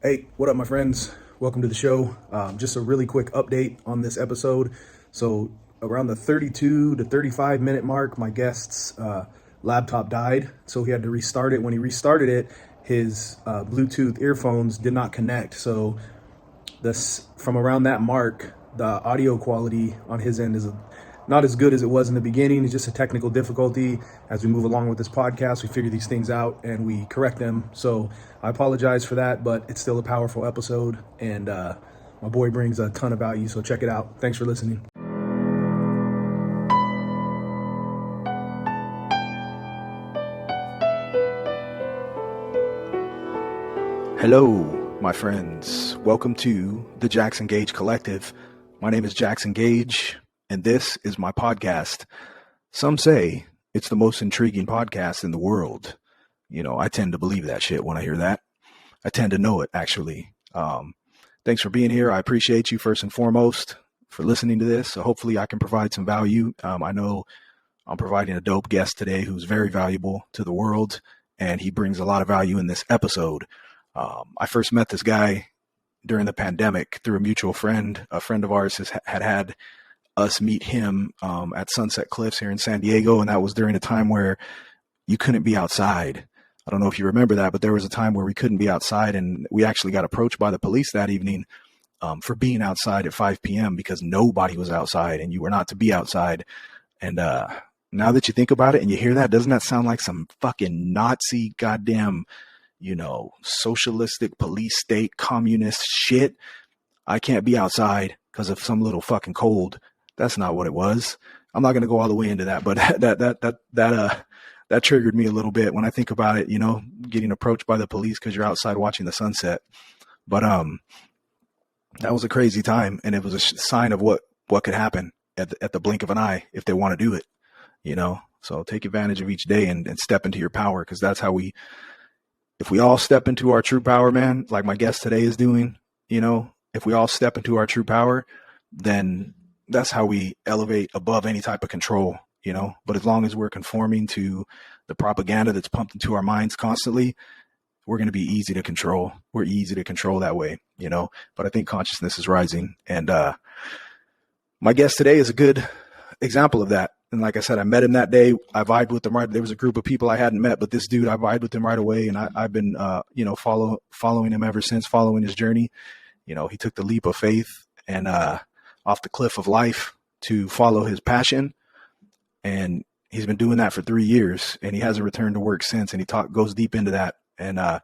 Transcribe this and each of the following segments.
Hey, what up, my friends? Welcome to the show. Just a really quick update on this episode. So, around the 32 to 35 minute mark, my guest's laptop died. So, he had to restart it. When he restarted it, his Bluetooth earphones did not connect. So, this from around that mark, the audio quality on his end is not as good as it was in the beginning. It's just a technical difficulty. As we move along with this podcast, we figure these things out and we correct them. So I apologize for that, but it's still a powerful episode, and my boy brings a ton of value. So check it out. Thanks for listening. Hello, my friends. Welcome to the Jackson Gage Collective. My name is Jackson Gage, and this is my podcast. Some say it's the most intriguing podcast in the world. You know, I tend to believe that shit when I hear that. I tend to know it, actually. Thanks for being here. I appreciate you first and foremost for listening to this. So hopefully I can provide some value. I know I'm providing a dope guest today who's very valuable to the world, and he brings a lot of value in this episode. I first met this guy during the pandemic through a mutual friend. A friend of ours had us meet him at Sunset Cliffs here in San Diego, and that was during a time where you couldn't be outside. I don't know if you remember that, but there was a time where we couldn't be outside, and we actually got approached by the police that evening for being outside at 5 p.m. because nobody was outside, and you were not to be outside. And now that you think about it and you hear that, doesn't that sound like some fucking Nazi goddamn, socialistic police state communist shit? I can't be outside because of some little fucking cold. That's not what it was. I'm not going to go all the way into that, but that triggered me a little bit when I think about it, getting approached by the police because you're outside watching the sunset. But that was a crazy time, and it was a sign of what could happen at the blink of an eye if they want to do it, So take advantage of each day and step into your power, because that's how if we all step into our true power, man, like my guest today is doing, if we all step into our true power, then that's how we elevate above any type of control, But as long as we're conforming to the propaganda that's pumped into our minds constantly, we're going to be easy to control. We're easy to control that way, But I think consciousness is rising. And my guest today is a good example of that. And like I said, I met him that day. I vibed with him right. There was a group of people I hadn't met, but this dude, I vibed with him right away. And I've been, following him ever since, following his journey. He took the leap of faith and off the cliff of life to follow his passion. And he's been doing that for 3 years, and he hasn't returned to work since. And he goes deep into that. And I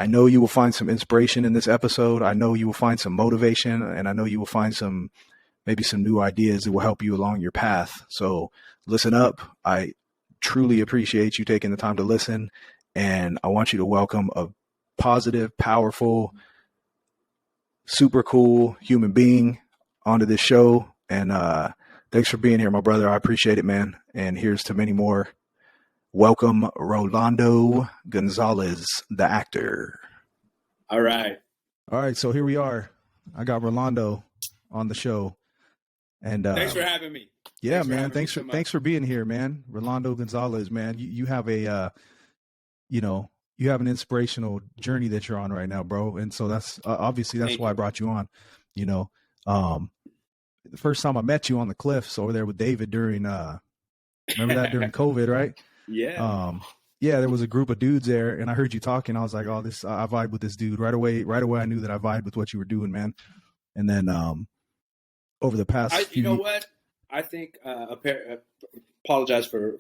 know you will find some inspiration in this episode. I know you will find some motivation, and I know you will find maybe some new ideas that will help you along your path. So listen up. I truly appreciate you taking the time to listen. And I want you to welcome a positive, powerful, super cool human being onto this show. And thanks for being here, my brother. I appreciate it, man. And here's to many more. Welcome, Rolando Gonzalez, the actor. All right. So here we are. I got Rolando on the show. And thanks for having me. Yeah, man. Thanks for being here, man. Rolando Gonzalez, man. You have you have an inspirational journey that you're on right now, bro. And so that's obviously why I brought you on. The first time I met you on the cliffs over there with David during remember that during COVID, right? Yeah. Yeah, there was a group of dudes there, and I heard you talking. I was like, "Oh, I vibe with this dude right away." Right away, I knew that I vibed with what you were doing, man. And then over the past, you know what? I think apologize for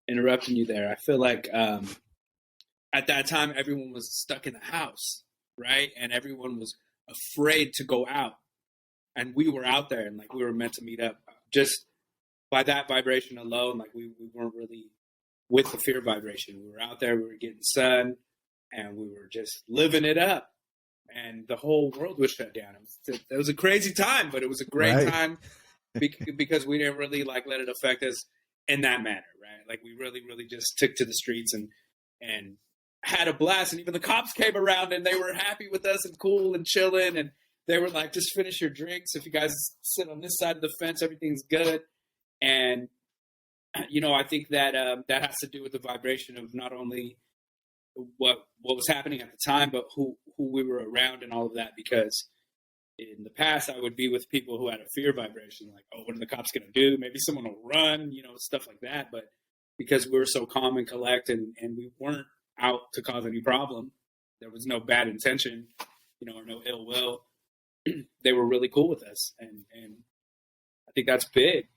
interrupting you there. I feel like at that time everyone was stuck in the house, right? And everyone was afraid to go out, and we were out there, and like we were meant to meet up. Just by that vibration alone, like we weren't really with the fear vibration. We were out there, we were getting sun, and we were just living it up. And the whole world was shut down. It was a crazy time, but it was a great time because we didn't really like let it affect us in that manner, right? Like we really, really just took to the streets and had a blast. And even the cops came around and they were happy with us and cool and chilling. And they were like, just finish your drinks. If you guys sit on this side of the fence, everything's good. And, I think that that has to do with the vibration of not only what was happening at the time, but who we were around and all of that. Because in the past, I would be with people who had a fear vibration, like, oh, what are the cops going to do? Maybe someone will run, stuff like that. But because we were so calm and collect, and we weren't out to cause any problem, there was no bad intention, or no ill will. They were really cool with us, and I think that's big.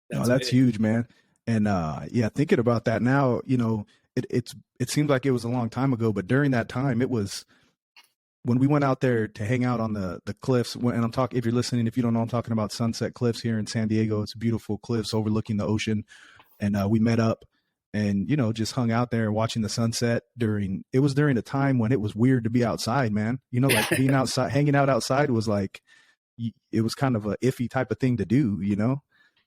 That's huge, man. And yeah, thinking about that now, it seems like it was a long time ago, but during that time, it was when we went out there to hang out on the cliffs. And I'm talking, if you're listening, if you don't know, I'm talking about Sunset Cliffs here in San Diego. It's beautiful cliffs overlooking the ocean. And we met up and, just hung out there watching the sunset during a time when it was weird to be outside, man. Like being outside, hanging out outside was like, it was kind of a iffy type of thing to do, And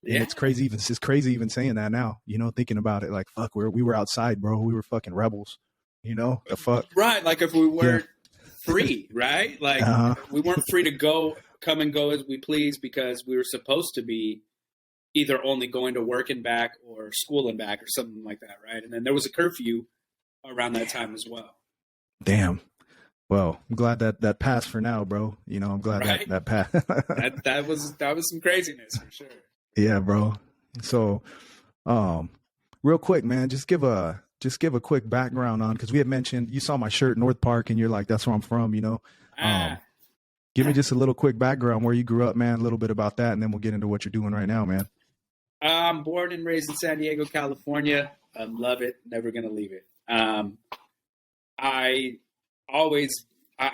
it's crazy even saying that now, thinking about it, like, fuck, we were outside, bro. We were fucking rebels, the fuck. Right. Like if we weren't free, right? Like we weren't free to come and go as we please, because we were supposed to be either only going to work and back or school and back or something like that. Right. And then there was a curfew around that time as well. Damn. Well, I'm glad that passed for now, bro. I'm glad that passed. that was some craziness for sure. Yeah, bro. So, real quick, man, just give a quick background on, because we had mentioned, you saw my shirt, North Park, and you're like, that's where I'm from, Give me just a little quick background where you grew up, man, a little bit about that, and then we'll get into what you're doing right now, man. I'm born and raised in San Diego, California. I love it. Never going to leave it. I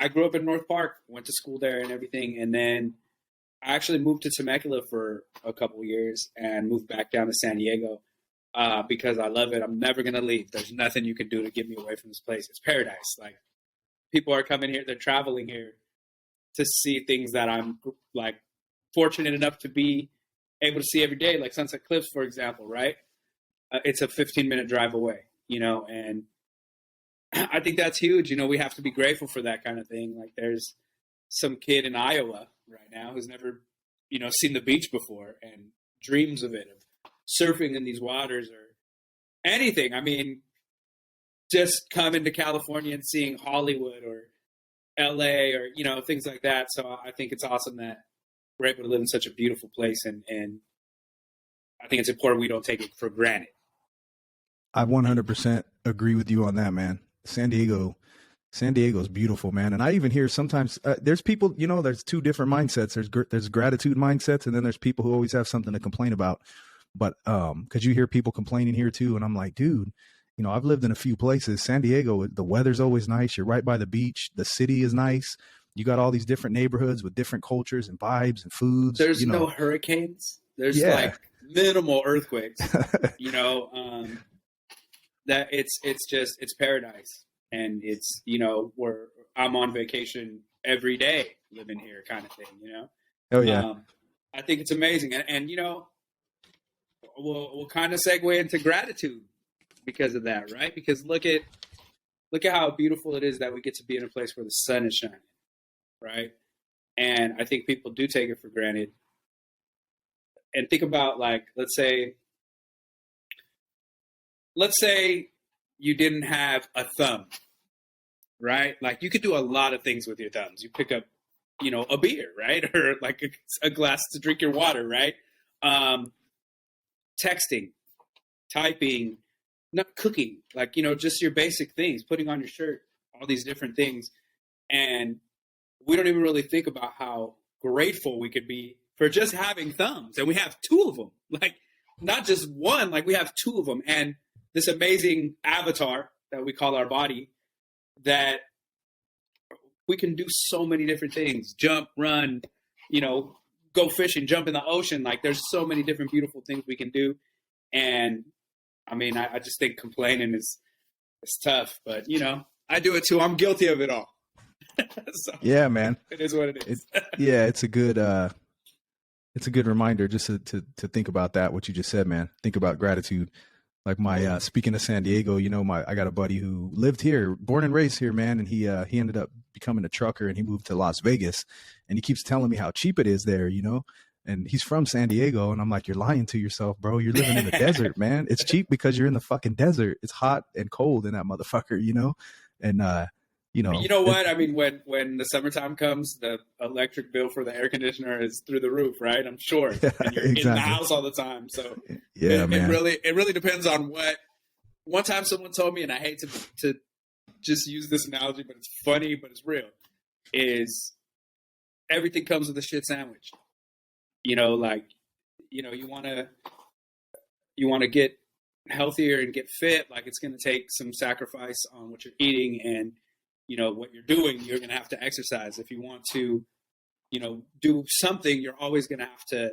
grew up in North Park, went to school there and everything. And then I actually moved to Temecula for a couple of years and moved back down to San Diego because I love it. I'm never going to leave. There's nothing you can do to get me away from this place. It's paradise. Like, people are coming here. They're traveling here to see things that I'm like fortunate enough to be able to see every day, like Sunset Cliffs, for example, right? It's a 15-minute drive away, and I think that's huge. We have to be grateful for that kind of thing. Like, there's some kid in Iowa right now who's never, seen the beach before and dreams of it, of surfing in these waters or anything. I mean, just coming to California and seeing Hollywood or LA or, things like that. So I think it's awesome that we're able to live in such a beautiful place. And I think it's important we don't take it for granted. I 100% agree with you on that, man. San Diego's beautiful, man. And I even hear sometimes there's people, there's two different mindsets. There's gratitude mindsets, and then there's people who always have something to complain about. But because you hear people complaining here too, and I'm like, dude, I've lived in a few places. San Diego, the weather's always nice. You're right by the beach. The city is nice. You got all these different neighborhoods with different cultures and vibes and foods. There's no hurricanes. There's like minimal earthquakes. That it's paradise. And it's, where I'm on vacation every day living here kind of thing, Oh yeah. I think it's amazing. And we'll kind of segue into gratitude because of that, right? Because look at how beautiful it is that we get to be in a place where the sun is shining, right? And I think people do take it for granted. And think about, like, let's say you didn't have a thumb, right? Like, you could do a lot of things with your thumbs. You pick up, a beer, right? Or like a glass to drink your water, right? Texting, typing, not cooking, like, just your basic things, putting on your shirt, all these different things. And we don't even really think about how grateful we could be for just having thumbs. And we have two of them, like, not just one, like we have two of them. And this amazing avatar that we call our body, that we can do so many different things, jump, run, go fishing, jump in the ocean. Like, there's so many different beautiful things we can do. And I mean, I just think complaining is tough, but I do it too. I'm guilty of it all. So, yeah, man. It is what it is. It's a good reminder just to think about that, what you just said, man. Think about gratitude. Like my, speaking of San Diego, I got a buddy who lived here, born and raised here, man. And he ended up becoming a trucker, and he moved to Las Vegas, and he keeps telling me how cheap it is there, And he's from San Diego. And I'm like, you're lying to yourself, bro. You're living in the desert, man. It's cheap because you're in the fucking desert. It's hot and cold in that motherfucker, you know? And, you know, You know what? I mean, when the summertime comes, the electric bill for the air conditioner is through the roof, right? I'm sure. Yeah, and you're exactly. in the house all the time. So yeah, man. It really depends on what. One time someone told me, and I hate to just use this analogy, but it's funny, but it's real, is everything comes with a shit sandwich. You know, like, you know, you want to get healthier and get fit. Like, it's going to take some sacrifice on what you're eating and, you know, what you're doing. You're going to have to exercise. If you want to, you know, do something, you're always going to have to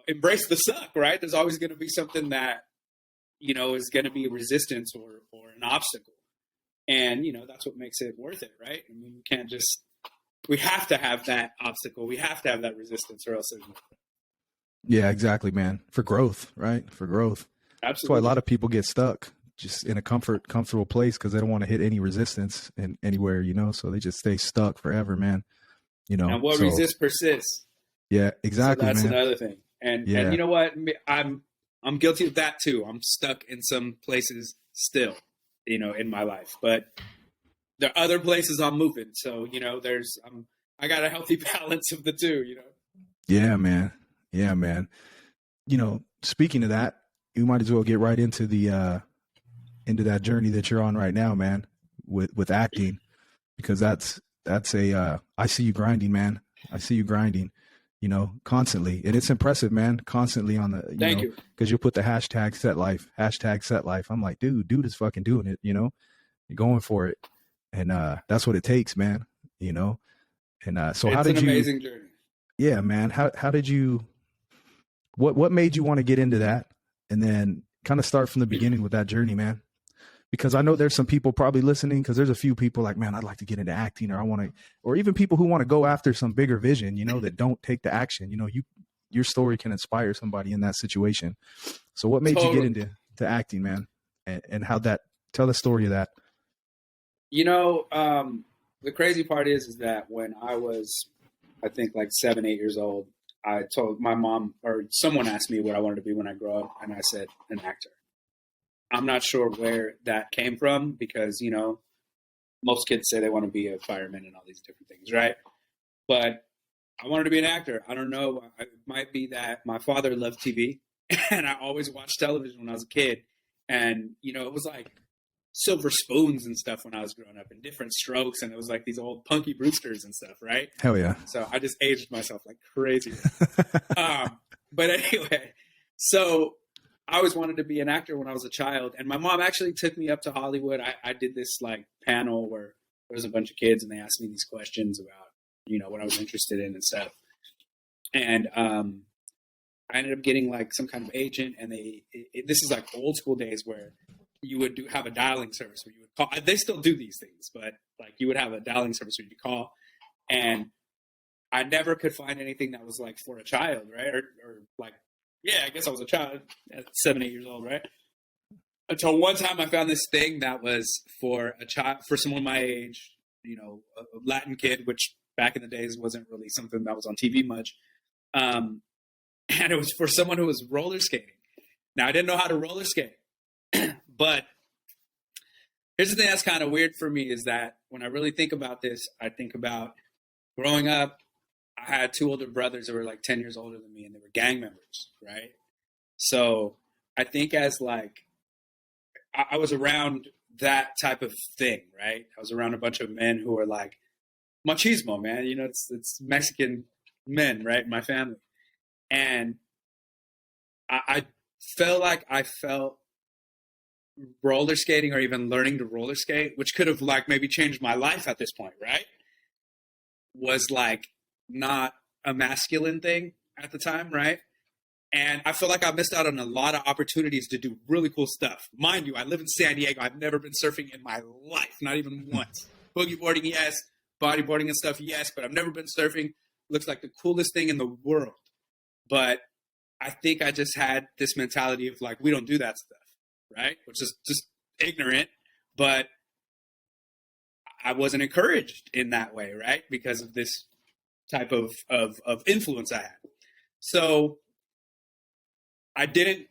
embrace the suck, right? There's always going to be something that, you know, is going to be resistance or an obstacle. And, you know, that's what makes it worth it, right? I mean, we have to have that obstacle. We have to have that resistance, or else there's no. Yeah, exactly, man. For growth, right? For growth. Absolutely. That's why a lot of people get stuck just in a comfortable place because they don't want to hit any resistance in anywhere, you know? So they just stay stuck forever, man. You know, and what resists persists. Yeah, exactly. So that's man. another thing. And you know what? I'm guilty of that too. I'm stuck in some places still, you know, in my life, but there are other places I'm moving. So, you know, I got a healthy balance of the two, you know? Yeah, man. Yeah, man. You know, speaking of that, you might as well get right into into that journey that you're on right now, man, with acting, because that's I see you grinding, man. I see you grinding, you know, constantly. And it's impressive, man, constantly on the, Thank you. Because you'll put the hashtag set life. I'm like, dude is fucking doing it, you know, you're going for it. And that's what it takes, man, you know? And so it's how did an amazing journey. Yeah, man. How did you, what made you want to get into that? And then kind of start from the beginning with that journey, man. Because I know there's some people probably listening, because there's a few people like, man, I'd like to get into acting, or even people who want to go after some bigger vision, you know, that don't take the action. You know, your story can inspire somebody in that situation. So what made you get into acting, man? And how tell the story of that. You know, the crazy part is that when I was, I think like 7, 8 years old, I told my mom, or someone asked me what I wanted to be when I grow up, and I said an actor. I'm not sure where that came from, because, you know, most kids say they want to be a fireman and all these different things, right? But I wanted to be an actor. I don't know. It might be that my father loved TV, and I always watched television when I was a kid. And, you know, it was like silver spoons and stuff when I was growing up, and different strokes, and it was like these old Punky Brewsters and stuff, right? Hell yeah. So I just aged myself like crazy. But anyway, so I always wanted to be an actor when I was a child, and my mom actually took me up to Hollywood. I did this like panel where there was a bunch of kids, and they asked me these questions about, you know, what I was interested in and stuff. And I ended up getting like some kind of agent, and this is like old school days where you would have a dialing service where you would call. They still do these things, but like you would have a dialing service where you call, and I never could find anything that was like for a child, right? Or like, yeah, I guess I was a child at 7, 8 years old, right? Until one time I found this thing that was for a child, for someone my age, you know, a Latin kid, which back in the days wasn't really something that was on TV much. And it was for someone who was roller skating. Now, I didn't know how to roller skate. But here's the thing that's kind of weird for me, is that when I really think about this, I think about growing up. I had 2 older brothers that were like 10 years older than me, and they were gang members, right? So I think as like, I was around that type of thing, right? I was around a bunch of men who were like machismo, man. You know, it's Mexican men, right? My family. And I felt like I felt roller skating, or even learning to roller skate, which could have like maybe changed my life at this point, right? Was like not a masculine thing at the time, right? And I feel like I missed out on a lot of opportunities to do really cool stuff. Mind you, I live in San Diego. I've never been surfing in my life, not even once. Boogie boarding, yes. Bodyboarding and stuff, yes. But I've never been surfing. Looks like the coolest thing in the world. But I think I just had this mentality of like, we don't do that stuff, right? Which is just ignorant. But I wasn't encouraged in that way, right? Because of this type of influence I had. So I didn't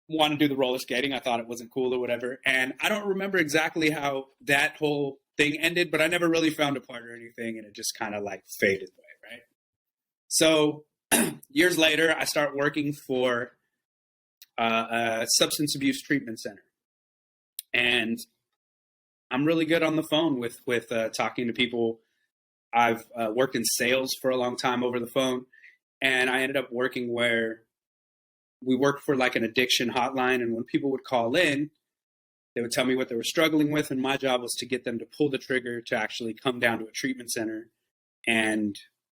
want to do the roller skating. I thought it wasn't cool or whatever. And I don't remember exactly how that whole thing ended, but I never really found a partner or anything. And it just kind of like faded away, right? So years later, I start working for a substance abuse treatment center. And I'm really good on the phone with talking to people. I've worked in sales for a long time over the phone. And I ended up working where we worked for like an addiction hotline. And when people would call in, they would tell me what they were struggling with. And my job was to get them to pull the trigger to actually come down to a treatment center and,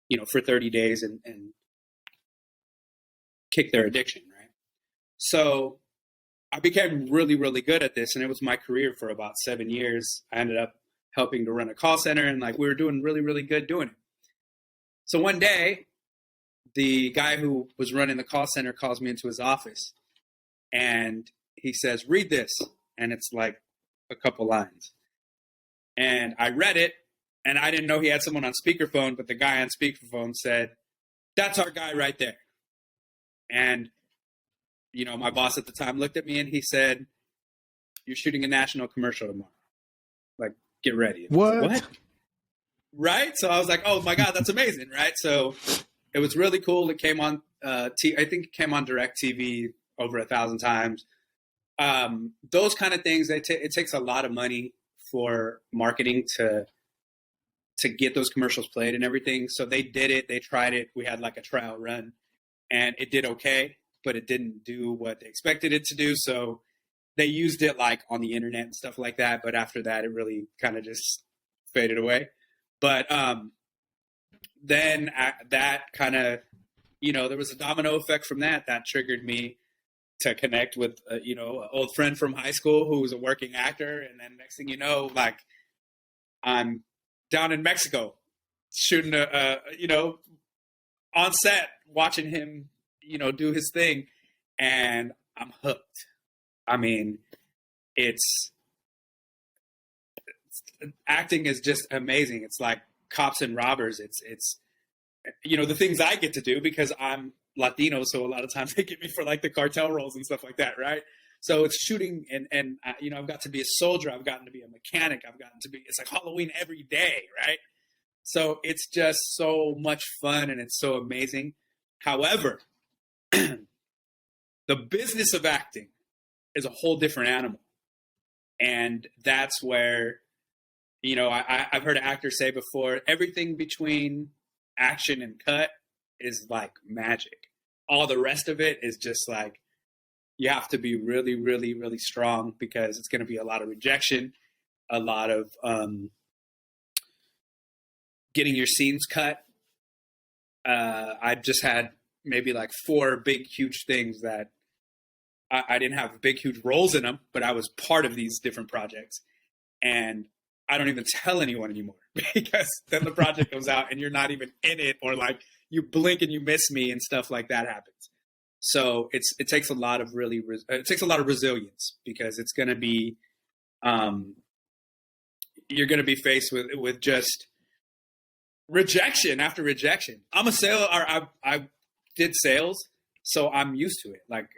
you know, for 30 days and kick their addiction, right? So I became really, really good at this. And it was my career for about 7 years. I ended up helping to run a call center, and like we were doing really, really good doing it. So one day, the guy who was running the call center calls me into his office and he says, read this. And it's like a couple lines. And I read it, and I didn't know he had someone on speakerphone, but the guy on speakerphone said, that's our guy right there. And, you know, my boss at the time looked at me and he said, you're shooting a national commercial tomorrow. Like, get ready. What? Right? So I was like, oh my God, that's amazing. Right? So it was really cool. It came on, I think it came on direct TV over 1,000 times. Those kind of things, it takes a lot of money for marketing to get those commercials played and everything. So they did it. They tried it. We had like a trial run and it did okay, but it didn't do what they expected it to do. So they used it like on the internet and stuff like that. But after that, it really kind of just faded away. But then that kind of, you know, there was a domino effect from that triggered me to connect with, you know, an old friend from high school who was a working actor. And then next thing you know, like I'm down in Mexico shooting, you know, on set, watching him, you know, do his thing. And I'm hooked. I mean, acting is just amazing. It's like cops and robbers. It's, you know, the things I get to do because I'm Latino. So a lot of times they get me for like the cartel roles and stuff like that. Right. So it's shooting and you know, I've got to be a soldier. I've gotten to be a mechanic. It's like Halloween every day. Right. So it's just so much fun and it's so amazing. However, the business of acting is a whole different animal. And that's where, you know, I've heard actors say before, everything between action and cut is like magic. All the rest of it is just like, you have to be really, really, really strong because it's going to be a lot of rejection, a lot of getting your scenes cut. I've just had maybe like 4 big, huge things that I didn't have big, huge roles in them, but I was part of these different projects. And I don't even tell anyone anymore because then the project goes out and you're not even in it, or like you blink and you miss me and stuff like that happens. So it takes a lot of resilience because it's going to be, you're going to be faced with just rejection after rejection. I'm a sales, or I did sales, so I'm used to it. Like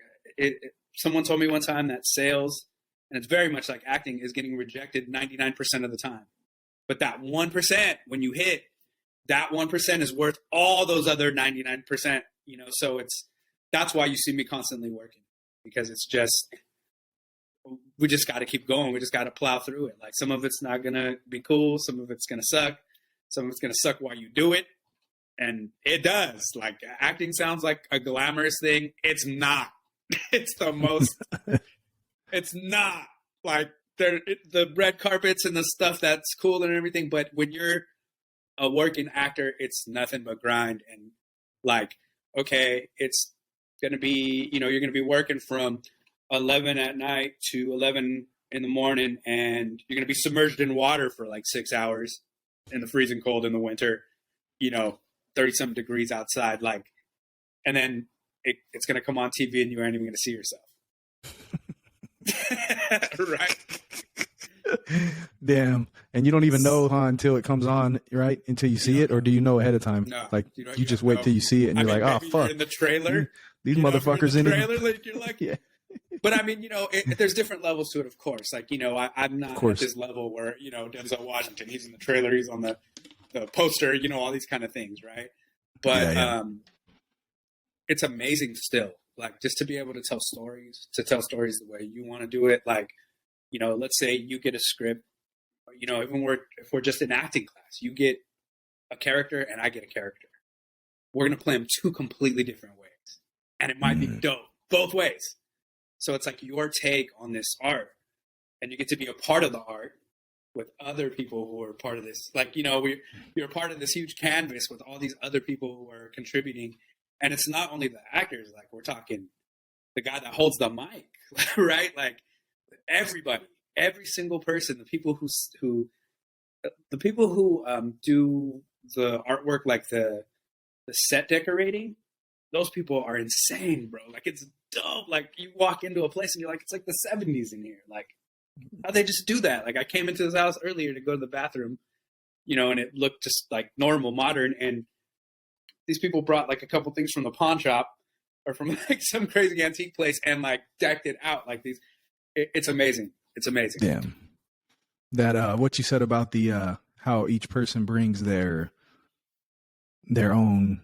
someone told me one time that sales, and it's very much like acting, is getting rejected 99% of the time. But that 1%, when you hit, that 1% is worth all those other 99%, you know? So that's why you see me constantly working, because it's just, we just got to keep going. We just got to plow through it. Like some of it's not going to be cool. Some of it's going to suck. Some of it's going to suck while you do it. And it does. Like acting sounds like a glamorous thing. It's not. It's the most, it's not like the red carpets and the stuff that's cool and everything. But when you're a working actor, it's nothing but grind. And like, okay, it's going to be, you know, you're going to be working from 11 at night to 11 in the morning, and you're going to be submerged in water for like 6 hours in the freezing cold in the winter, you know, 30-something degrees outside. Like, and then it's going to come on TV and you aren't even going to see yourself. Right. Damn. And you don't even know, huh, until it comes on, right? Until you see it, or do you know ahead of time? No, Like you you don't just wait know. till you see it, and I you're mean, like, oh maybe you're fuck, in the trailer. these If you're in motherfuckers the in trailer, it. like you're like, Yeah, but I mean, there's different levels to it, of course. Like, I'm of not at course. this level where, Denzel Washington, he's in the trailer, he's on the poster, all these kind of things, right? Yeah, But yeah. it's amazing still, like just to be able to tell stories the way you want to do it. Like, let's say you get a script, if we're just in acting class, you get a character and I get a character. We're going to play them two completely different ways. And it might be dope both ways. So it's like your take on this art, and you get to be a part of the art with other people who are part of this. Like, you're part of this huge canvas with all these other people who are contributing. And it's not only the actors, like we're talking the guy that holds the mic, right? Like everybody, every single person, the people who do the artwork, like the set decorating, those people are insane, bro. Like it's dope. Like you walk into a place and you're like, it's like the 70s in here. Like how they just do that? Like I came into this house earlier to go to the bathroom, and it looked just like normal, modern. And these people brought like a couple things from the pawn shop or from like some crazy antique place and like decked it out like these. It's amazing. It's amazing. Damn. That what you said about the how each person brings their own,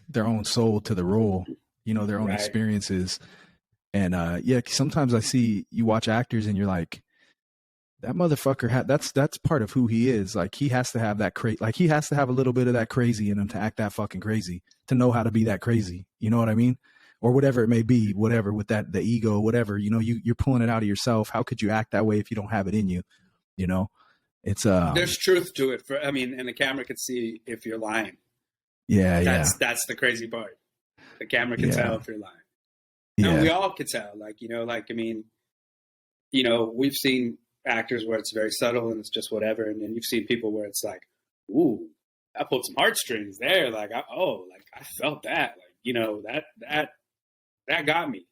their own soul to the role, their own experiences. And yeah, sometimes I see you watch actors and you're like, that motherfucker that's part of who he is. Like he has to have that like he has to have a little bit of that crazy in him to act that fucking crazy, to know how to be that crazy. You know what I mean? Or whatever it may be, whatever with that, the ego, whatever, you're pulling it out of yourself. How could you act that way if you don't have it in you? It's there's truth to it. And the camera can see if you're lying. Yeah, that's the crazy part. The camera can tell if you're lying. Yeah. And we all could tell. We've seen actors where it's very subtle and it's just whatever, and then you've seen people where it's like, ooh, I pulled some heartstrings there. Like, I felt that. Like, that got me.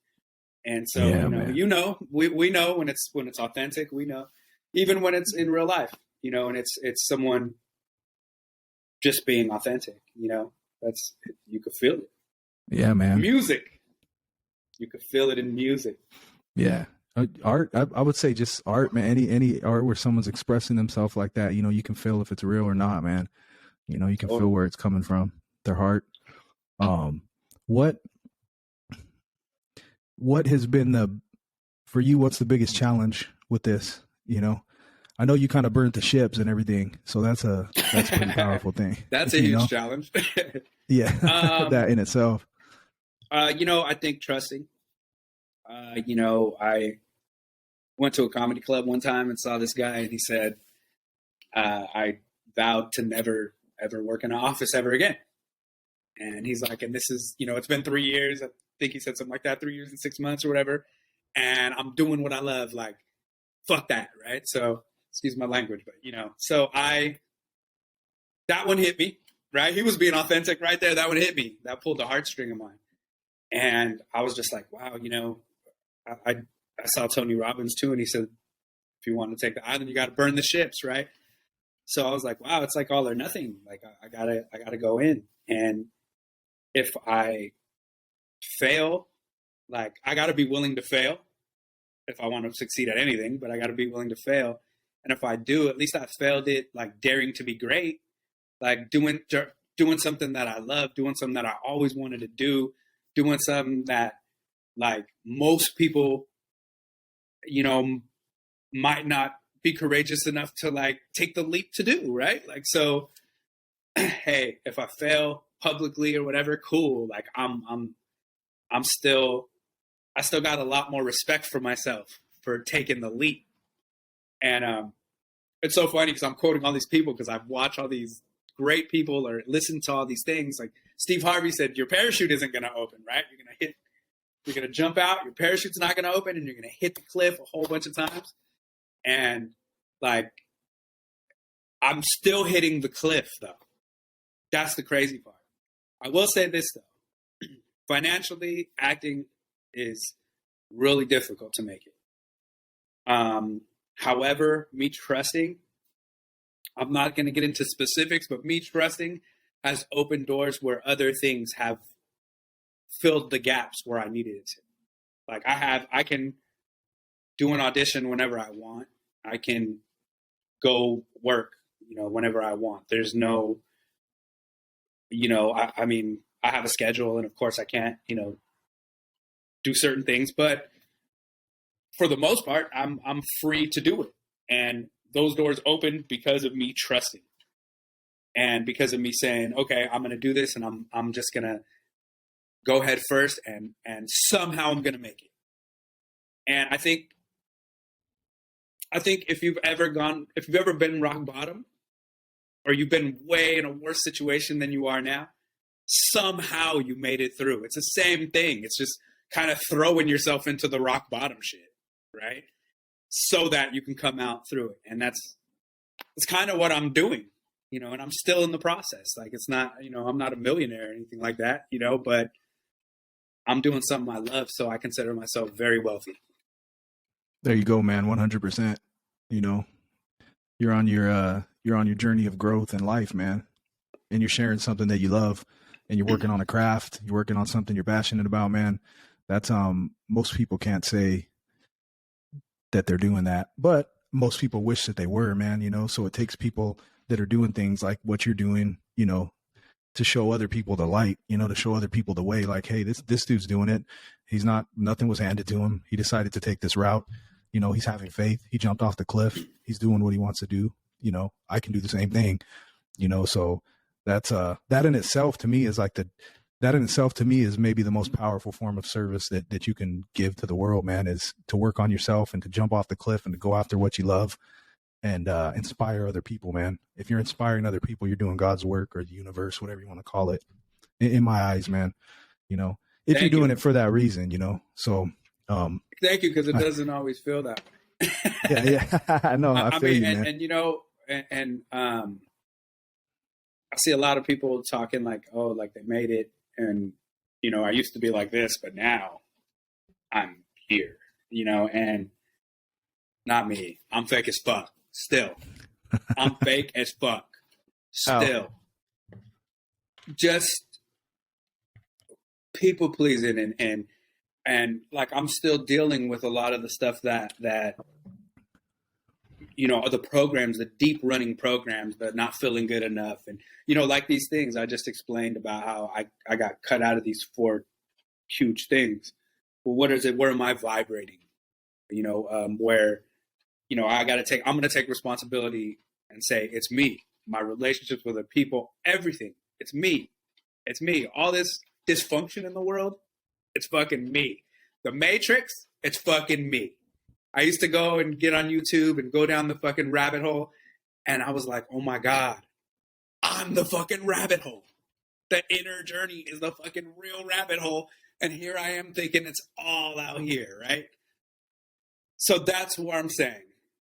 And so, we know when it's authentic. We know, even when it's in real life, and it's someone just being authentic. That's you could feel it. Yeah, man. Music, you could feel it in music. Yeah. Art, I would say just art, man. Any art where someone's expressing themselves like that, you can feel if it's real or not, man. You can feel where it's coming from, their heart. What has been for you, what's the biggest challenge with this? I know you kind of burnt the ships and everything, so that's a pretty powerful thing. That's a huge challenge. Yeah, that in itself. I think trusting. I went to a comedy club one time and saw this guy, and he said, I vowed to never, ever work in an office ever again. And he's like, and this is, it's been 3 years. I think he said something like that, 3 years and 6 months or whatever. And I'm doing what I love. Like, fuck that. Right. So excuse my language, but that one hit me, right? He was being authentic right there. That one hit me. That pulled the heartstring of mine. And I was just like, wow, I saw Tony Robbins too. And he said, if you want to take the island, you got to burn the ships. Right. So I was like, wow, it's like all or nothing. Like I gotta go in. And if I fail, like I gotta be willing to fail if I want to succeed at anything, but I gotta be willing to fail. And if I do, at least I failed it, like daring to be great, like doing something that I love, doing something that I always wanted to do, doing something that like most people, might not be courageous enough to like take the leap to do, right? Like, so, hey, if I fail publicly or whatever, cool. Like I still got a lot more respect for myself for taking the leap. And it's so funny because I'm quoting all these people because I've watched all these great people or listened to all these things. Like Steve Harvey said, your parachute isn't going to open, right? You're going to jump out, your parachute's not going to open, and you're going to hit the cliff a whole bunch of times. And like, I'm still hitting the cliff though. That's the crazy part. I will say this though, financially, acting is really difficult to make it. However, me trusting, I'm not going to get into specifics, but me trusting has opened doors where other things have filled the gaps where I needed it to. Like I can do an audition whenever I want. I can go work, whenever I want. There's no, I mean, I have a schedule, and of course I can't, do certain things, but for the most part, I'm free to do it. And those doors open because of me trusting, and because of me saying, okay, I'm going to do this, and I'm just going to go head first, and somehow I'm going to make it. And I think if you've ever been rock bottom, or you've been way in a worse situation than you are now, somehow you made it through. It's the same thing. It's just kind of throwing yourself into the rock bottom shit, right? So that you can come out through it. And it's kind of what I'm doing, and I'm still in the process. Like, it's not, I'm not a millionaire or anything like that, but I'm doing something I love. So I consider myself very wealthy. There you go, man. 100%. You're on your journey of growth in life, man. And you're sharing something that you love, and you're working on a craft. You're working on something you're passionate about, man. That's, most people can't say that they're doing that, but most people wish that they were, man, so it takes people that are doing things like what you're doing, to show other people the light, to show other people the way. Like, hey, this dude's doing it. Nothing was handed to him. He decided to take this route. He's having faith. He jumped off the cliff. He's doing what he wants to do. I can do the same thing, so that's, that in itself to me is maybe the most powerful form of service that you can give to the world, man, is to work on yourself and to jump off the cliff and to go after what you love and inspire other people, man. If you're inspiring other people, you're doing God's work, or the universe, whatever you want to call it, in my eyes, man. If you're doing it for that reason, so thank you, because it doesn't always feel that way. yeah. I know. I feel you, man. And I see a lot of people talking like, oh, like they made it. And, I used to be like this, but now I'm here, and not me. I'm fake as fuck. Still. I'm fake as fuck. Still. Oh. Just people pleasing and like, I'm still dealing with a lot of the stuff that the programs, the deep running programs, but not feeling good enough. And, like these things I just explained about how I got cut out of these 4 huge things. Well, what is it? Where am I vibrating? Where, I'm going to take responsibility and say, it's me, my relationships with other people, everything. It's me. It's me. All this dysfunction in the world, it's fucking me. The Matrix, it's fucking me. I used to go and get on YouTube and go down the fucking rabbit hole. And I was like, oh my God, I'm the fucking rabbit hole. The inner journey is the fucking real rabbit hole. And here I am thinking it's all out here, right? So that's what I'm saying.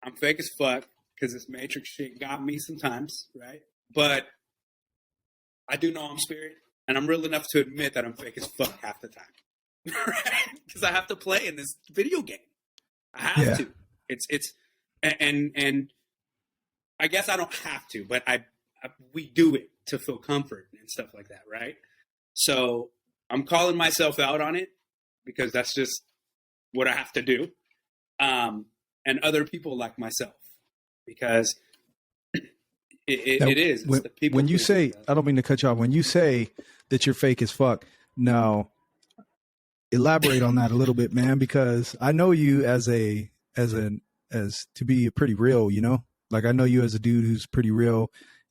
I'm fake as fuck because this Matrix shit got me sometimes, right? But I do know I'm spirit. And I'm real enough to admit that I'm fake as fuck half the time. Right? Because I have to play in this video game. I have to. It's and I guess I don't have to, but we do it to feel comfort and stuff like that, right? So I'm calling myself out on it because that's just what I have to do, and other people like myself, because it is. It's the people. When you say, I don't mean to cut you off. When you say that you're fake as fuck, now elaborate on that a little bit, man, because I know you as to be pretty real, like I know you as a dude who's pretty real,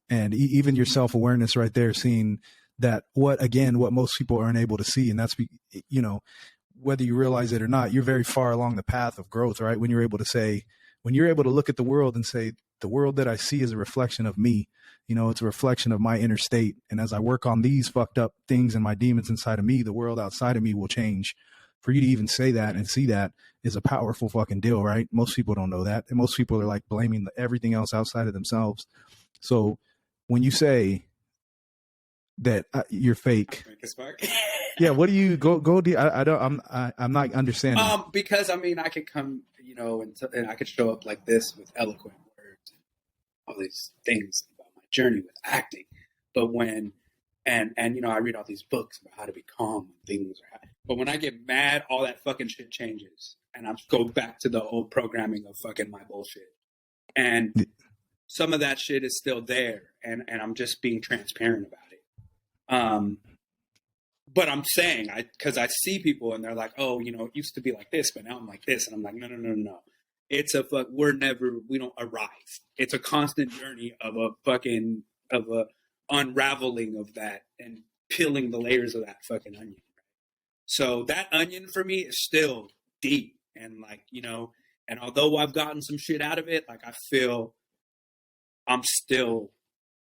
and even your self-awareness right there, seeing that what most people aren't able to see. And that's, whether you realize it or not, you're very far along the path of growth, right? When you're able to look at the world and say, the world that I see is a reflection of me, it's a reflection of my inner state. And as I work on these fucked up things and my demons inside of me, the world outside of me will change. For you to even say that and see that is a powerful fucking deal, right? Most people don't know that. And most people are like blaming everything else outside of themselves. So when you say that you're fake, yeah, what do you go? I'm not understanding. Because I mean, I could come, and I could show up like this with eloquent words, and all these things about my journey with acting. But when, and I read all these books about how to be calm when things are happening. But when I get mad, all that fucking shit changes, and I go back to the old programming of fucking my bullshit. And some of that shit is still there, and I'm just being transparent about it. But I'm saying, because I see people and they're like, oh, it used to be like this, but now I'm like this. And I'm like, no. It's we don't arrive. It's a constant journey of a unraveling of that and peeling the layers of that fucking onion. So that onion for me is still deep. And and although I've gotten some shit out of it, I feel I'm still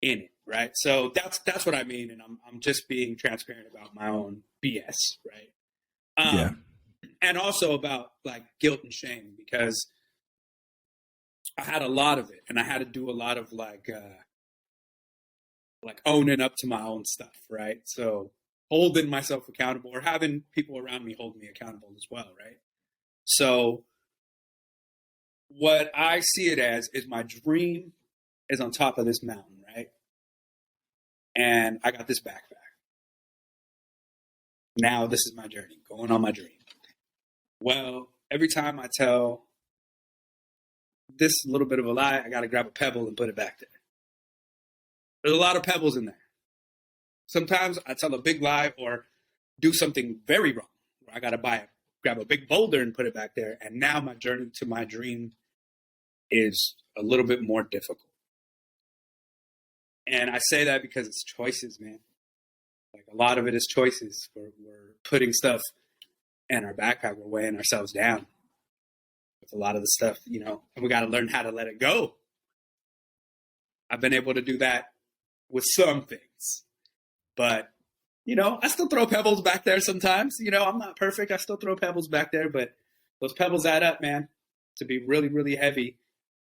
in it, right? So that's what I mean, and I'm just being transparent about my own BS, right? Yeah. And also about guilt and shame, because I had a lot of it, and I had to do a lot of owning up to my own stuff, right? So holding myself accountable, or having people around me hold me accountable as well, right? So what I see it as is my dream is on top of this mountain, right? And I got this backpack. Now this is my journey, going on my dream. Well, every time I tell this little bit of a lie, I got to grab a pebble and put it back there. There's a lot of pebbles in there. Sometimes I tell a big lie or do something very wrong, where I got to grab a big boulder and put it back there. And now my journey to my dream is a little bit more difficult. And I say that because it's choices, man. A lot of it is choices. We're putting stuff in our backpack. We're weighing ourselves down with a lot of the stuff, and we got to learn how to let it go. I've been able to do that with some things, but, I still throw pebbles back there sometimes. I'm not perfect. I still throw pebbles back there, but those pebbles add up, man, to be really, really heavy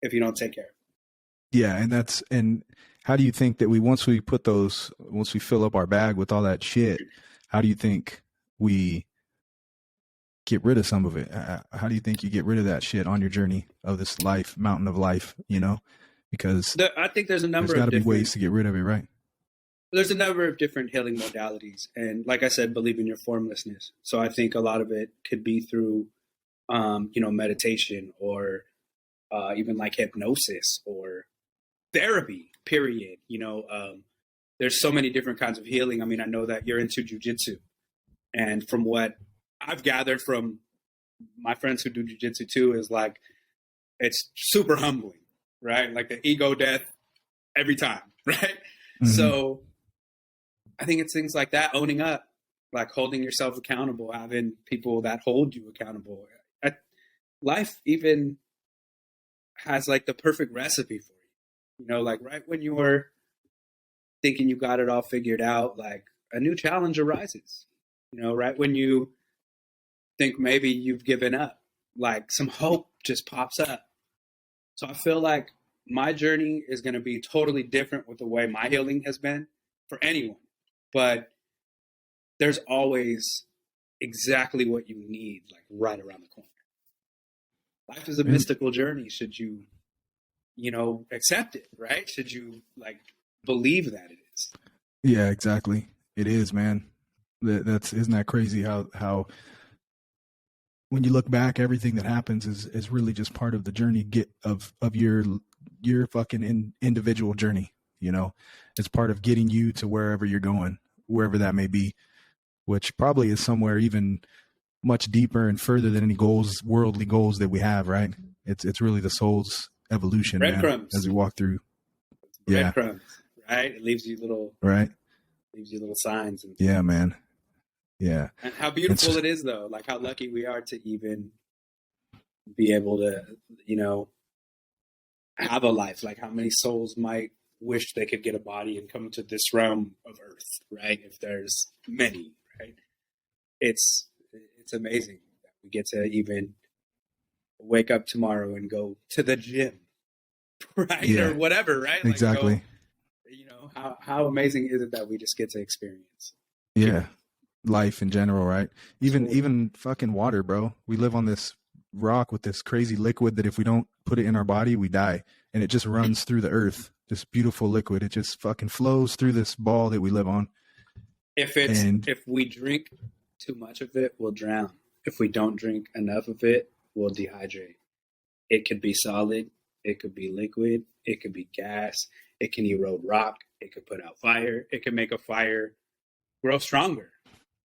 if you don't take care of it. Yeah. And how do you think that once we fill up our bag with all that shit, how do you think we get rid of some of it? How do you think you get rid of that shit on your journey of this mountain of life, because I think there's a number there's got to be ways to get rid of it, right? There's a number of different healing modalities. And like I said, believe in your formlessness. So I think a lot of it could be through, meditation, or even hypnosis or therapy, period. There's so many different kinds of healing. I mean, I know that you're into jujitsu, and from what I've gathered from my friends who do jujitsu too, is it's super humbling, right? The ego death every time, right? Mm-hmm. So I think it's things like that, owning up, holding yourself accountable, having people that hold you accountable. Life even has the perfect recipe for you. Right when you're thinking you got it all figured out, a new challenge arises. Right when you think maybe you've given up, some hope just pops up. So I feel like my journey is going to be totally different with the way my healing has been for anyone. But there's always exactly what you need, right around the corner. Life is a mystical journey. Should you, accept it, right? Should you believe that it is? Yeah, exactly. It is, man. Isn't that crazy how when you look back, everything that happens is really just part of the journey of your fucking individual journey. It's part of getting you to wherever you're going, wherever that may be, which probably is somewhere even much deeper and further than any worldly goals that we have, right? It's really the soul's evolution, man, as we walk through. Breadcrumbs, right? It leaves you little signs. Yeah, man. Yeah. And how beautiful it is, though. How lucky we are to even be able to, have a life. How many souls might wish they could get a body and come to this realm of Earth, right? If there's many, right? It's amazing that we get to even wake up tomorrow and go to the gym, right? Yeah. Or whatever, right? Exactly. How amazing is it that we just get to experience? Yeah. Life in general, right? Even fucking water, bro. We live on this rock with this crazy liquid that if we don't put it in our body, we die. And it just runs through the earth. This beautiful liquid. It just fucking flows through this ball that we live on. If we drink too much of it, we'll drown. If we don't drink enough of it, we'll dehydrate. It could be solid. It could be liquid. It could be gas. It can erode rock. It could put out fire. It can make a fire grow stronger.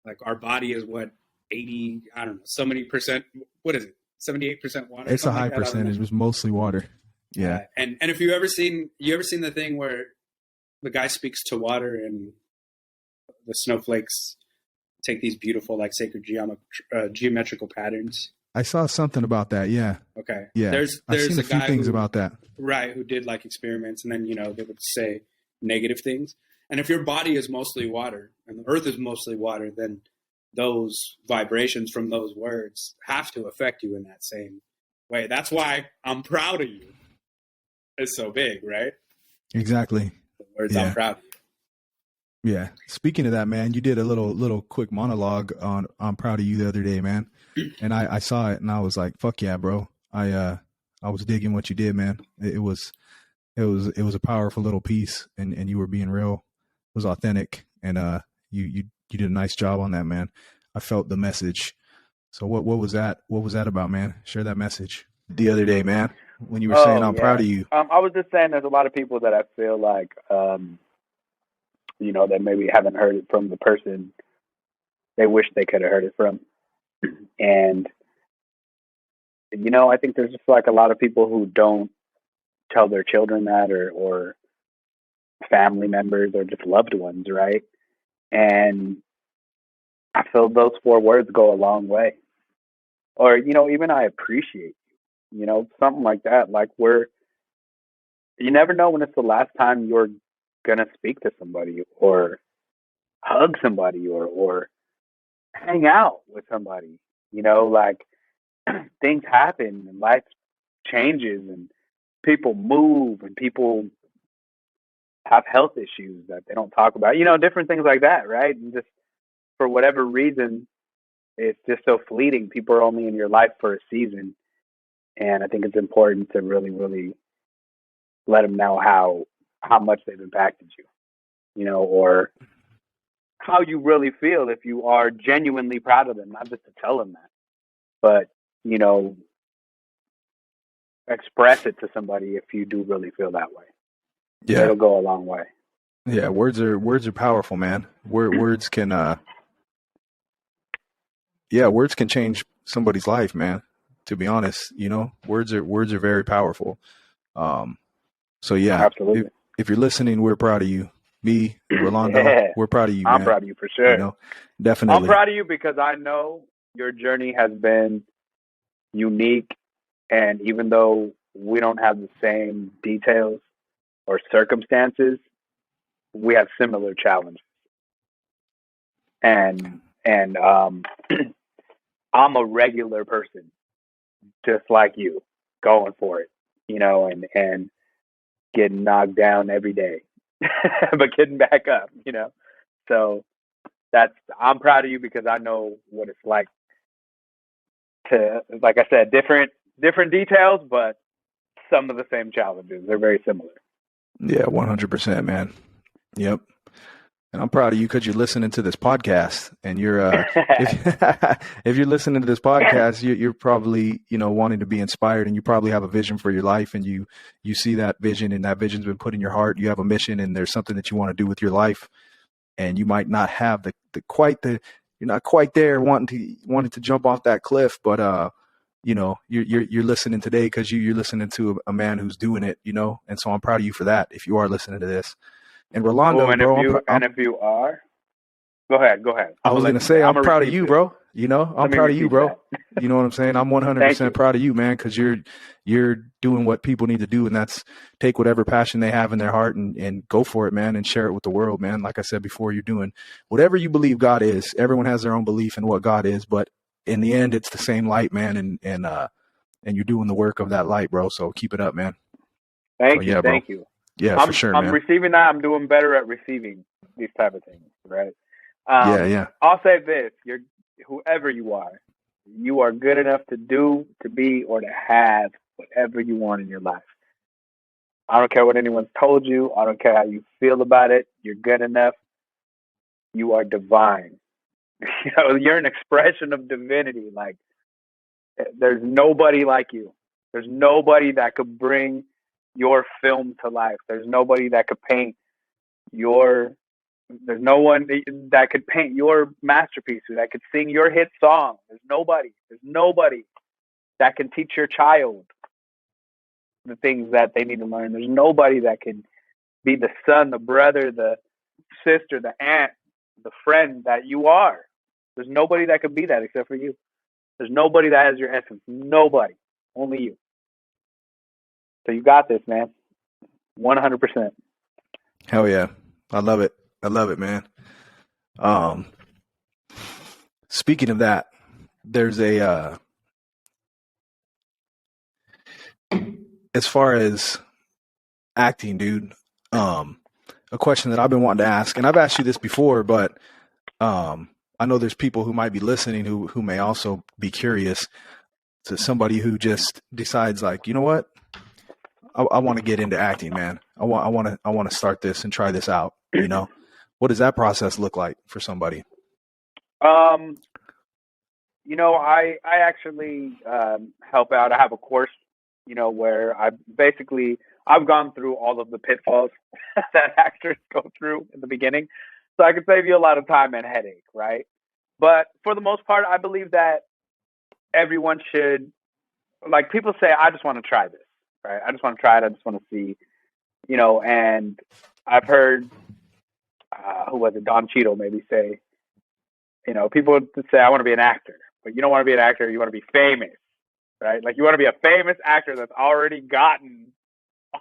Like our body is what, 80, I don't know, so many percent, what is it? 78% water? It's a high percentage. It was mostly water. Yeah. And if you ever seen the thing where the guy speaks to water and the snowflakes take these beautiful, like sacred geometrical patterns? I saw something about that. Yeah. Okay. Yeah. There's I've seen a few things about that. Right. Who did like experiments, and then, they would say negative things. And if your body is mostly water and the earth is mostly water, then those vibrations from those words have to affect you in that same way. That's why I'm proud of you. It's so big, right? Exactly. The words, I'm proud of you. Yeah. Speaking of that, man, you did a little quick monologue on I'm proud of you the other day, man. And I saw it and I was like, fuck yeah, bro. I was digging what you did, man. It was a powerful little piece, and you were being real. It was authentic, and you did a nice job on that, man. I felt the message. So what was that? What was that about, man? Share that message the other day, man, when you were saying I'm proud of you. I was just saying there's a lot of people that I feel like, that maybe haven't heard it from the person they wish they could have heard it from. And, I think there's just like a lot of people who don't tell their children that, or family members, or just loved ones, right? And I feel those 4 words go a long way. Or, even I appreciate you, something like that. Like you never know when it's the last time you're going to speak to somebody, or hug somebody, or hang out with somebody, like things happen and life changes and people move and people have health issues that they don't talk about, different things like that, right? And just for whatever reason, it's just so fleeting. People are only in your life for a season. And I think it's important to really, really let them know how much they've impacted you, or how you really feel if you are genuinely proud of them, not just to tell them that, but, express it to somebody if you do really feel that way. Yeah. It'll go a long way. Yeah. Words are powerful, man. Words can, words can change somebody's life, man. To be honest, words are very powerful. So yeah, absolutely. If you're listening, we're proud of you. Me, Rolando, we're proud of you, man. I'm proud of you for sure. Definitely. I'm proud of you because I know your journey has been unique. And even though we don't have the same details or circumstances, we have similar challenges. And I'm a regular person, just like you, going for it, and getting knocked down every day, but getting back up, So I'm proud of you because I know what it's like to, like I said, different details, but some of the same challenges. They're very similar. Yeah, 100%, man. Yep. And I'm proud of you because you're listening to this podcast, and you're if you're listening to this podcast, you're probably wanting to be inspired, and you probably have a vision for your life, and you see that vision, and that vision's been put in your heart. You have a mission, and there's something that you want to do with your life, and you might not have you're not quite there wanting to jump off that cliff, but you're listening today because you're listening to a man who's doing it, and so I'm proud of you for that. If you are listening to this. And Rolando, if you are, go ahead. I was going to say, I'm proud of you, bro. I'm proud of you, bro. You know what I'm saying? I'm 100% proud of you, man, because you're doing what people need to do, and that's take whatever passion they have in their heart and go for it, man, and share it with the world, man. Like I said before, you're doing whatever you believe God is. Everyone has their own belief in what God is, but in the end, it's the same light, man, and you're doing the work of that light, bro. So keep it up, man. Thank you. Yeah, for sure, man. I'm receiving that. I'm doing better at receiving these type of things, right? Yeah. I'll say this: whoever you are, You are good enough to do, to be, or to have whatever you want in your life. I don't care what anyone's told you. I don't care how you feel about it. You're good enough. You are divine. You're an expression of divinity. Like, there's nobody like you. There's nobody that could bring your film to life. There's nobody that could paint your. There's no one that could paint your masterpiece or that could sing your hit song. There's nobody. There's nobody that can teach your child the things that they need to learn. There's nobody that can be the son, the brother, the sister, the aunt, the friend that you are. There's nobody that could be that except for you. There's nobody that has your essence. Nobody. Only you. So you got this, man. 100%. Hell yeah. I love it. I love it, man. Speaking of that, there's a, as far as acting, dude, a question that I've been wanting to ask, and I've asked you this before, but I know there's people who might be listening who may also be curious. To somebody who just decides, like, you know what, I want to get into acting, man. I want to start this and try this out. What does that process look like for somebody? I actually help out. I have a course, where I've gone through all of the pitfalls that actors go through in the beginning. So I can save you a lot of time and headache, right? But for the most part, I believe that everyone should, like, people say, I just want to try this, right? I just want to try it. I just want to see, and I've heard, who was it? Don Cheadle maybe say, people say, I want to be an actor, but you don't want to be an actor. You want to be famous, right? Like, you want to be a famous actor that's already gotten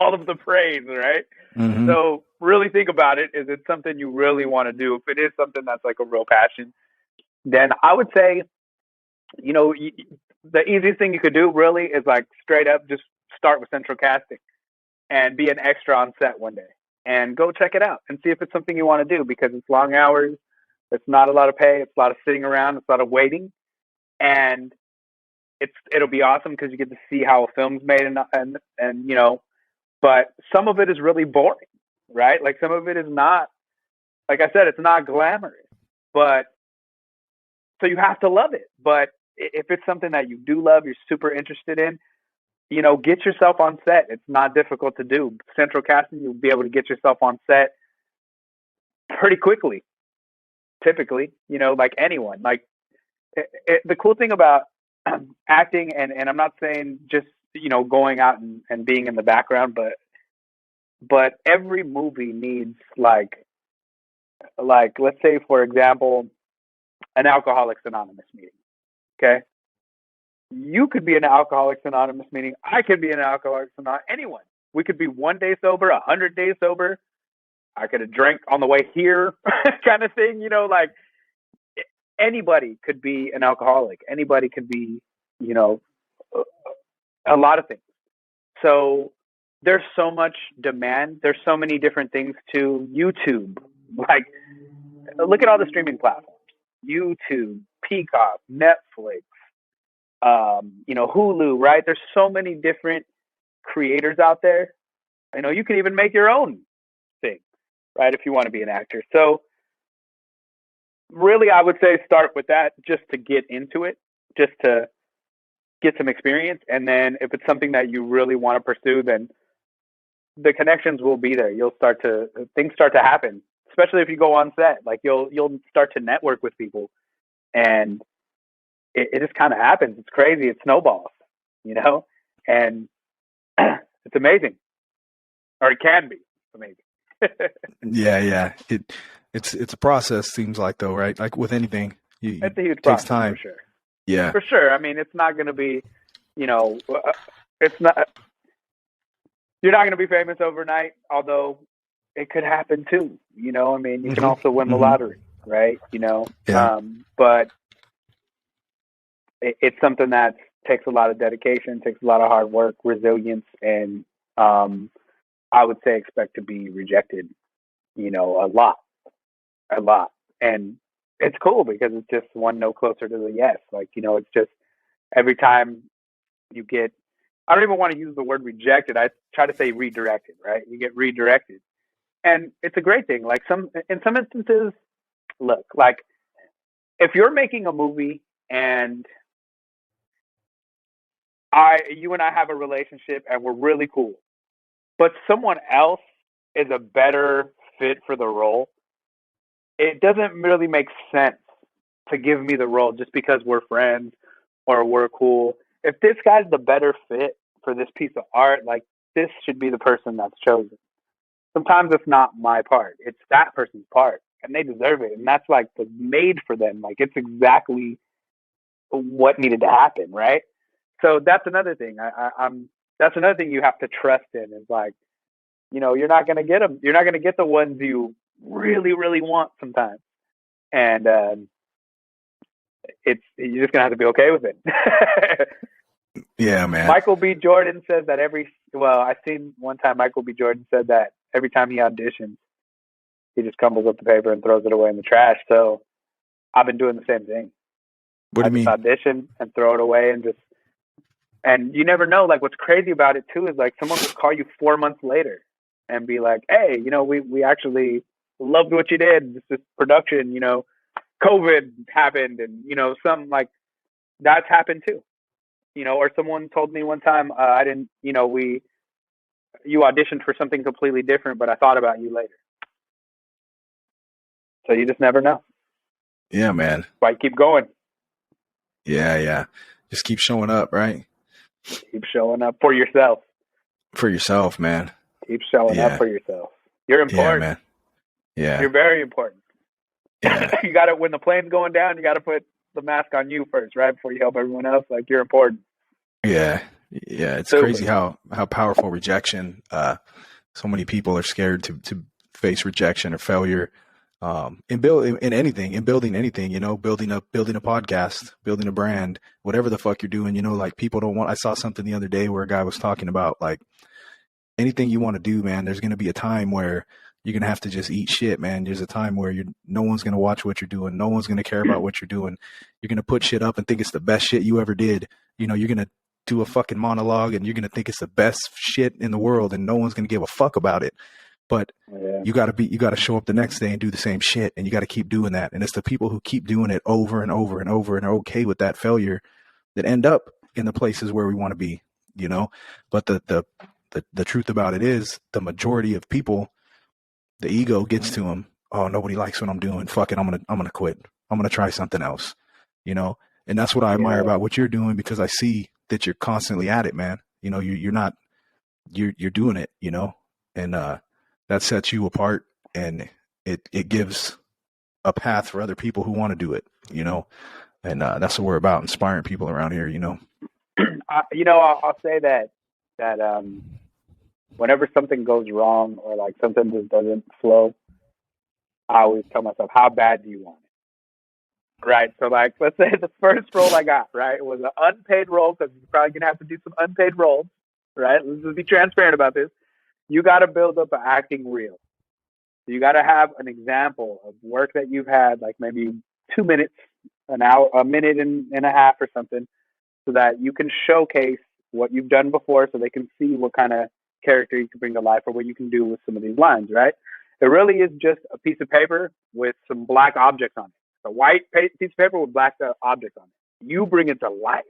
all of the praise, right? Mm-hmm. So really think about it. Is it something you really want to do? If it is something that's like a real passion, then I would say, the easiest thing you could do really is, like, straight up just start with central casting and be an extra on set one day and go check it out and see if it's something you want to do, because it's long hours. It's not a lot of pay. It's a lot of sitting around. It's a lot of waiting, and it'll be awesome because you get to see how a film's made and but some of it is really boring, right? Like, some of it is not, like I said, it's not glamorous, but so you have to love it. But if it's something that you do love, you're super interested in, get yourself on set. It's not difficult to do. Central casting, you'll be able to get yourself on set pretty quickly, typically, like anyone. Like, the cool thing about acting, and I'm not saying just, going out and being in the background, but every movie needs, like let's say, for example, an Alcoholics Anonymous meeting. Okay, you could be an Alcoholics Anonymous meeting. I could be an Alcoholics Anonymous. Anyone. We could be 1 day sober, 100 days sober. I could have drank on the way here, kind of thing. Like, anybody could be an alcoholic. Anybody could be, a lot of things. So there's so much demand. There's so many different things to YouTube. Like, look at all the streaming platforms: YouTube, Peacock, Netflix, Hulu, right? There's so many different creators out there. You can even make your own thing, right? If you want to be an actor. So really, I would say start with that just to get into it, just to get some experience. And then if it's something that you really want to pursue, then the connections will be there. Things start to happen, especially if you go on set. Like, you'll start to network with people, and it just kind of happens. It's crazy. It snowballs, and it's amazing, or it can be amazing. Yeah. It's a process, seems like, though, right? Like with anything, it's a huge takes process, time. for sure. Yeah, for sure. I mean, it's not going to be, it's not. You're not going to be famous overnight, although it could happen too. You can also win the lottery, right? Yeah. But it's something that takes a lot of dedication, takes a lot of hard work, resilience, and I would say expect to be rejected, a lot. And it's cool because it's just one note closer to the yes. Like, it's just every time you get, I don't even want to use the word rejected. I try to say redirected, right? You get redirected. And it's a great thing. Like in some instances, look, like if you're making a movie and you and I have a relationship and we're really cool, but someone else is a better fit for the role, it doesn't really make sense to give me the role just because we're friends or we're cool. If this guy's the better fit for this piece of art, like this should be the person that's chosen. Sometimes it's not my part; it's that person's part, and they deserve it. And that's like the made for them. Like it's exactly what needed to happen, right? So that's another thing. I'm that's another thing you have to trust in. Is like, you're not gonna get them. You're not gonna get the ones you really, really want sometimes, and you're just gonna have to be okay with it. Yeah, man. Michael B. Jordan says that I seen one time Michael B. Jordan said that every time he auditions, he just crumbles up the paper and throws it away in the trash. So I've been doing the same thing. What do I you just mean? audition and throw it away and you never know. Like what's crazy about it too is like someone could call you 4 months later and be like, "Hey, we actually loved what you did. This production, COVID happened, and something like that's happened too." Or someone told me one time, I didn't, you auditioned for something completely different, but I thought about you later. So you just never know. Yeah, man. Why keep going? Yeah, yeah. Just keep showing up, right? Keep showing up for yourself. For yourself, man. Keep showing up Yeah. for yourself. You're Yeah, important. man. Yeah. You're very important. Yeah. You got to, when the plane's going down, you got to put the mask on you first, right? Before you help everyone else. Like you're important. Yeah. Yeah. It's Super. crazy how powerful rejection, so many people are scared to face rejection or failure. In building anything, building a podcast, building a brand, whatever the fuck you're doing, like people don't want, I saw something the other day where a guy was talking about like anything you want to do, man, there's going to be a time where you're going to have to just eat shit, man. There's a time where no one's going to watch what you're doing. No one's going to care about what you're doing. You're going to put shit up and think it's the best shit you ever did. You're going to do a fucking monologue and you're going to think it's the best shit in the world and no one's going to give a fuck about it. But you got to show up the next day and do the same shit, and you got to keep doing that. And it's the people who keep doing it over and over and over and are okay with that failure that end up in the places where we want to be, But the truth about it is the majority of people, the ego gets to them. Oh, nobody likes what I'm doing. Fuck it. I'm going to quit. I'm going to try something else, And that's what I admire about what you're doing, because I see that you're constantly at it, man. You're not, you're doing it, and, that sets you apart, and it gives a path for other people who want to do it, and that's what we're about, inspiring people around here, I'll say that whenever something goes wrong or like something just doesn't flow, I always tell myself, how bad do you want it? Right. So like, let's say the first role I got, right, it was an unpaid role, because you're probably going to have to do some unpaid roles, right? Let's just be transparent about this. You got to build up an acting reel. So you got to have an example of work that you've had, like maybe 2 minutes, an hour, a minute and a half or something, so that you can showcase what you've done before, so they can see what kind of character you can bring to life or what you can do with some of these lines, right? It really is just a piece of paper with some black objects on it. A white piece of paper with black objects on it. You bring it to life.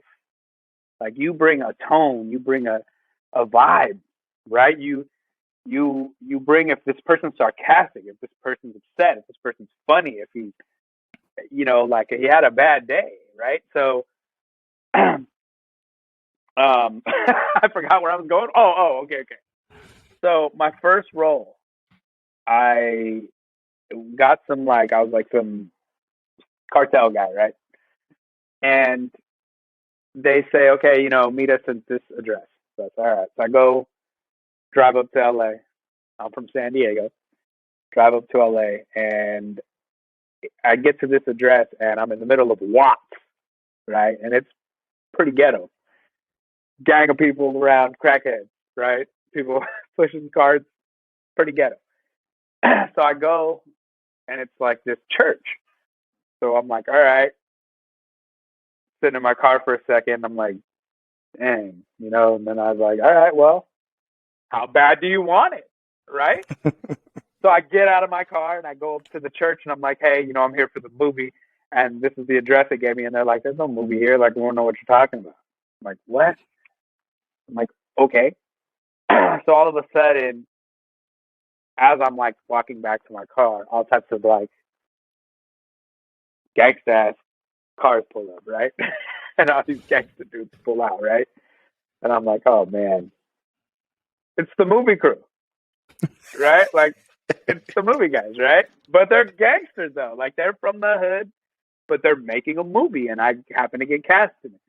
Like you bring a tone, you bring a vibe, right? You bring, if this person's sarcastic, if this person's upset, if this person's funny, if he's, like he had a bad day, right? So, I forgot where I was going. Okay. So my first role, I got I was like some cartel guy, right? And they say, okay, meet us at this address. So that's all right. So I go drive up to LA. I'm from San Diego. Drive up to LA, and I get to this address, and I'm in the middle of Watts, right? And it's pretty ghetto. Gang of people around, crackheads, right? People pushing carts, pretty ghetto. So I go, and it's like this church. So I'm like, all right, sitting in my car for a second. I'm like, dang, and then I was like, all right, well, how bad do you want it? Right? So I get out of my car and I go up to the church and I'm like, hey, I'm here for the movie. And this is the address they gave me. And they're like, there's no movie here. Like, we don't know what you're talking about. I'm like, what? I'm like, okay. So all of a sudden, as I'm like walking back to my car, all types of like gangsta ass cars pull up, right? And all these gangsta dudes pull out, right? And I'm like, oh man, it's the movie crew, right? Like, it's the movie guys, right? But they're gangsters though. Like, they're from the hood, but they're making a movie, and I happen to get cast in it.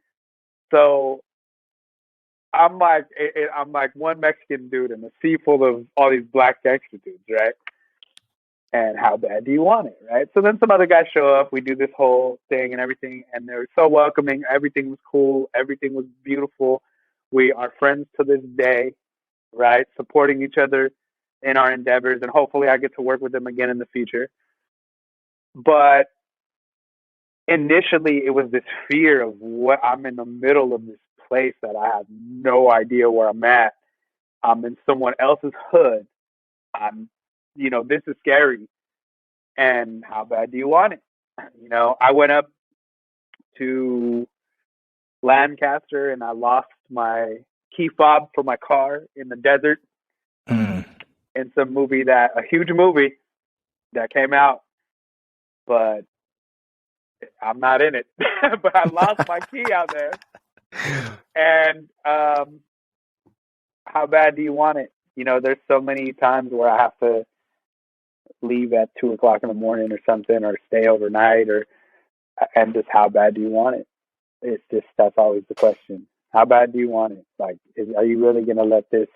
So I'm like one Mexican dude in a sea full of all these black gangster dudes, right? And how bad do you want it, right? So then some other guys show up. We do this whole thing and everything, and they're so welcoming. Everything was cool. Everything was beautiful. We are friends to this day, right? Supporting each other in our endeavors, and hopefully I get to work with them again in the future. But initially, it was this fear of what I'm in the middle of this place that I have no idea where I'm at. I'm in someone else's hood. This is scary. And how bad do you want it? I went up to Lancaster and I lost my key fob for my car in the desert Mm. in a huge movie that came out, but I'm not in it. But I lost my key out there. And how bad do you want it? There's so many times where I have to leave at 2:00 in the morning or something, or stay overnight, and just how bad do you want it? It's just, that's always the question. How bad do you want it? Like, are you really gonna let this,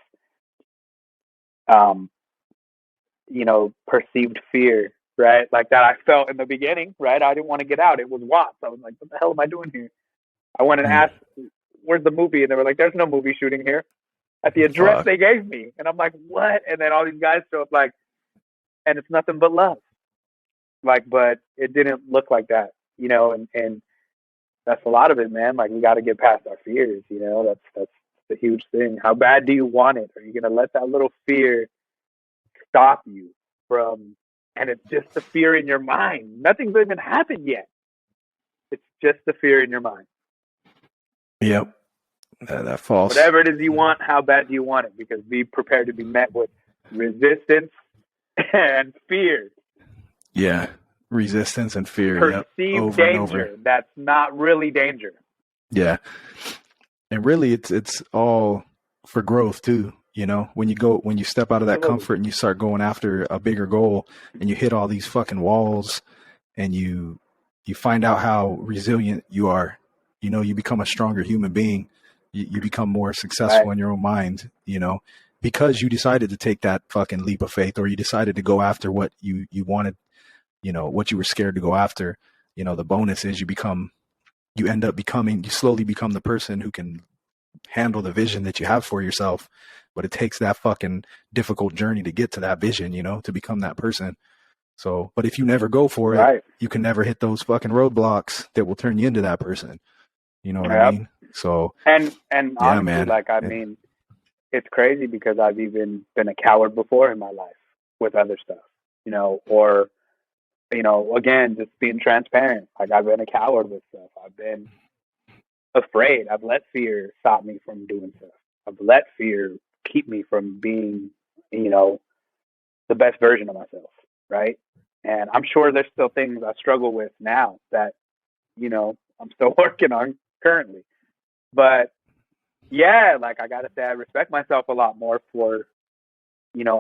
perceived fear, right? Like that I felt in the beginning, right? I didn't want to get out. It was Watts. I was like, what the hell am I doing here? I went and asked, where's the movie? And they were like, there's no movie shooting here at the address Fuck. they gave me. And I'm like, what? And then all these guys show up like, and it's nothing but love. Like, but it didn't look like that, and that's a lot of it, man. Like, we got to get past our fears, that's the huge thing. How bad do you want it? Are you going to let that little fear stop you from, and it's just the fear in your mind. Nothing's even happened yet. It's just the fear in your mind. Yep. That false. Whatever it is you want, how bad do you want it? Because be prepared to be met with resistance and fear. Yeah. Resistance and fear. Perceived Over and danger. over. That's not really danger. Yeah. And really it's all for growth too. When you step out of that Absolutely. comfort and you start going after a bigger goal and you hit all these fucking walls and you find out how resilient you are, you become a stronger human being. You become more successful in your own mind, because you decided to take that fucking leap of faith, or you decided to go after what you wanted, what you were scared to go after. The bonus is you slowly become the person who can handle the vision that you have for yourself. But it takes that fucking difficult journey to get to that vision, to become that person. So, but if you never go for it, you can never hit those fucking roadblocks that will turn you into that person. You know what I mean? So, and honestly, man. Like, I mean, it's crazy because I've even been a coward before in my life with other stuff, or, again, just being transparent. Like, I've been a coward with stuff. I've been afraid. I've let fear stop me from doing stuff. I've let fear keep me from being, the best version of myself, right? And I'm sure there's still things I struggle with now that, I'm still working on currently. But yeah, like, I gotta say I respect myself a lot more for,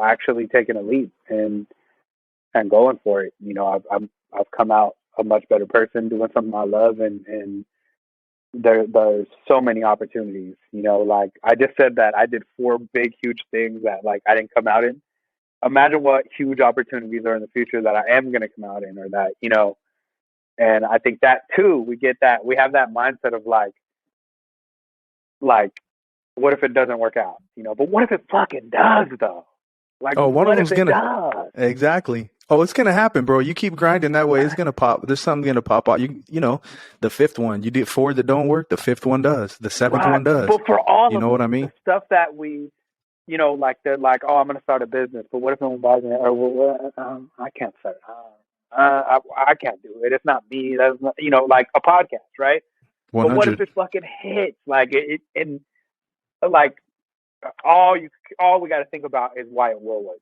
actually taking a leap and going for it. I've come out a much better person doing something I love, and there's so many opportunities. Like, I just said that I did 4 big, huge things that, like, I didn't come out in. Imagine what huge opportunities are in the future that I am going to come out in, or that, and I think that too, we have that mindset of like, what if it doesn't work out? But what if it fucking does though? Like, one what of them's if it gonna does? exactly. Oh, it's gonna happen, bro. You keep grinding that way, it's gonna pop. There's something gonna pop out. You know, the fifth one. You did four that don't work. The fifth one does. The seventh Right. one does. But for all You of know what I the mean? stuff that we, like they're like, oh, I'm going to start a business, but what if no one buys it? Or I can't start. I can't do it. It's not me. That's not, like a podcast, right? One But what if hundred. it fucking hits? Like and like all we got to think about is why it will work,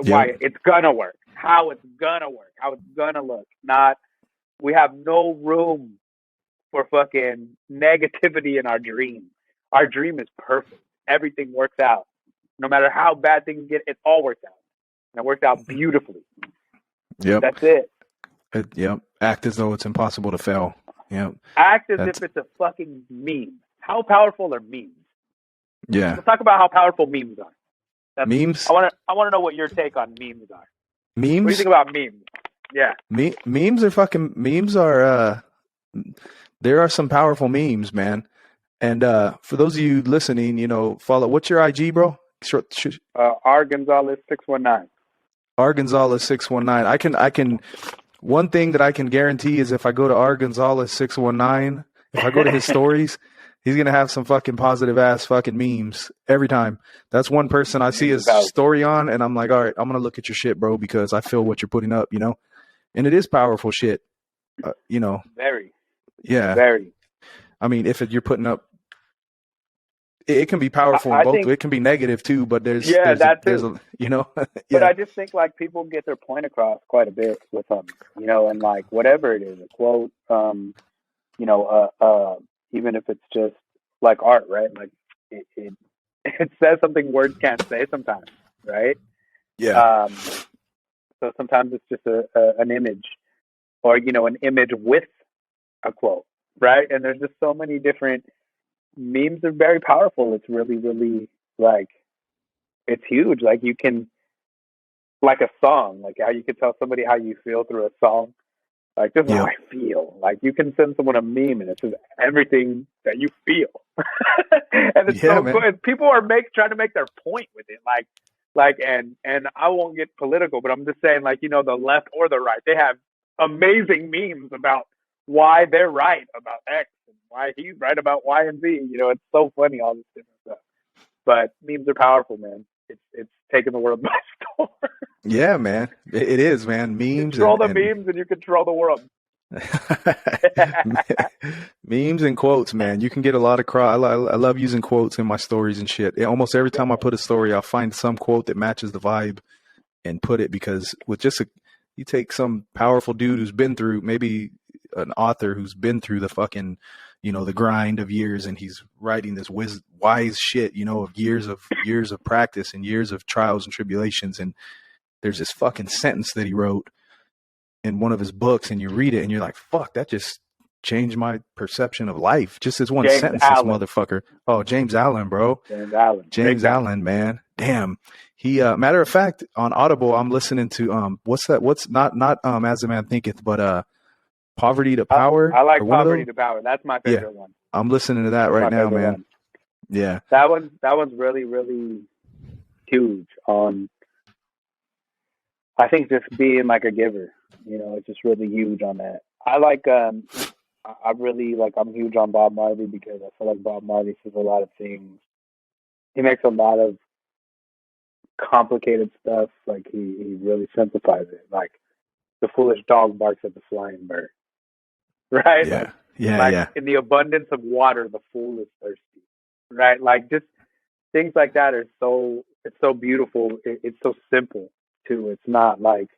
why Yep. it's gonna work, how it's gonna work, how it's gonna look. Not we have no room for fucking negativity in our dream. Our dream is perfect. Everything works out. No matter how bad things get, it all works out. And it works out beautifully. Yep. That's it. Yep. Act as though it's impossible to fail. Yep. Act as That's if it's a fucking meme. How powerful are memes? yeah. Let's talk about how powerful memes are. Memes. I want to know what your take on memes are. What do you Memes. think about memes? Yeah. Memes are fucking memes are there are some powerful memes, man. And for those of you listening, follow. What's your IG, bro? R Gonzalez 619. R Gonzalez 619. I can. One thing that I can guarantee is if I go to R Gonzalez 619, if I go to his stories, he's gonna have some fucking positive ass fucking memes every time. That's one person I see his story on, and I'm like, all right, I'm gonna look at your shit, bro, because I feel what you're putting up, and it is powerful shit, Very. Yeah. Very. I mean, if you're putting up. It can be powerful in I both. think, It can be negative too, but there's But I just think like people get their point across quite a bit with them, and like whatever it is, a quote, even if it's just like art, right? Like it it says something words can't say sometimes, right? Yeah. So sometimes it's just an image, or an image with a quote, right? And there's just so many different memes are very powerful. It's really, really like it's huge. Like you can, like a song, like how you can tell somebody how you feel through a song. Like this is how I feel. Like you can send someone a meme and it says everything that you feel, and it's so cool. And people are trying to make their point with it. And I won't get political, but I'm just saying, like the left or the right, they have amazing memes about why they're right about X and why he's right about Y and Z. It's so funny, all this different stuff. But memes are powerful, man. It's taking the world by storm. Yeah, man. It is, man. Memes. Control the memes and you control the world. Memes and quotes, man. You can get a lot of I love using quotes in my stories and shit. Almost every time I put a story, I'll find some quote that matches the vibe and put it, because with just you take some powerful dude who's been through, maybe an author who's been through the fucking, the grind of years, and he's writing this wise shit, of years of practice and years of trials and tribulations. And there's this fucking sentence that he wrote in one of his books, and you read it and you're like, fuck, that just changed my perception of life. Just this one James sentence, Allen. this motherfucker. Oh, James Allen, bro. James Allen, man. Damn. He, matter of fact, on Audible, I'm listening to, what's not As a Man Thinketh, but, Poverty to Power. I like Poverty to Power. That's my favorite one. I'm listening to that right now, man. Yeah. That one's really, really huge on, I think, just being like a giver. It's just really huge on that. I like, I really like, I'm huge on Bob Marley because I feel like Bob Marley says a lot of things. He makes a lot of complicated stuff. Like he really simplifies it. Like the foolish dog barks at the flying bird. Right? Yeah. In the abundance of water, the fool is thirsty. Right? Like just things like that it's so beautiful. It's so simple too. It's not like,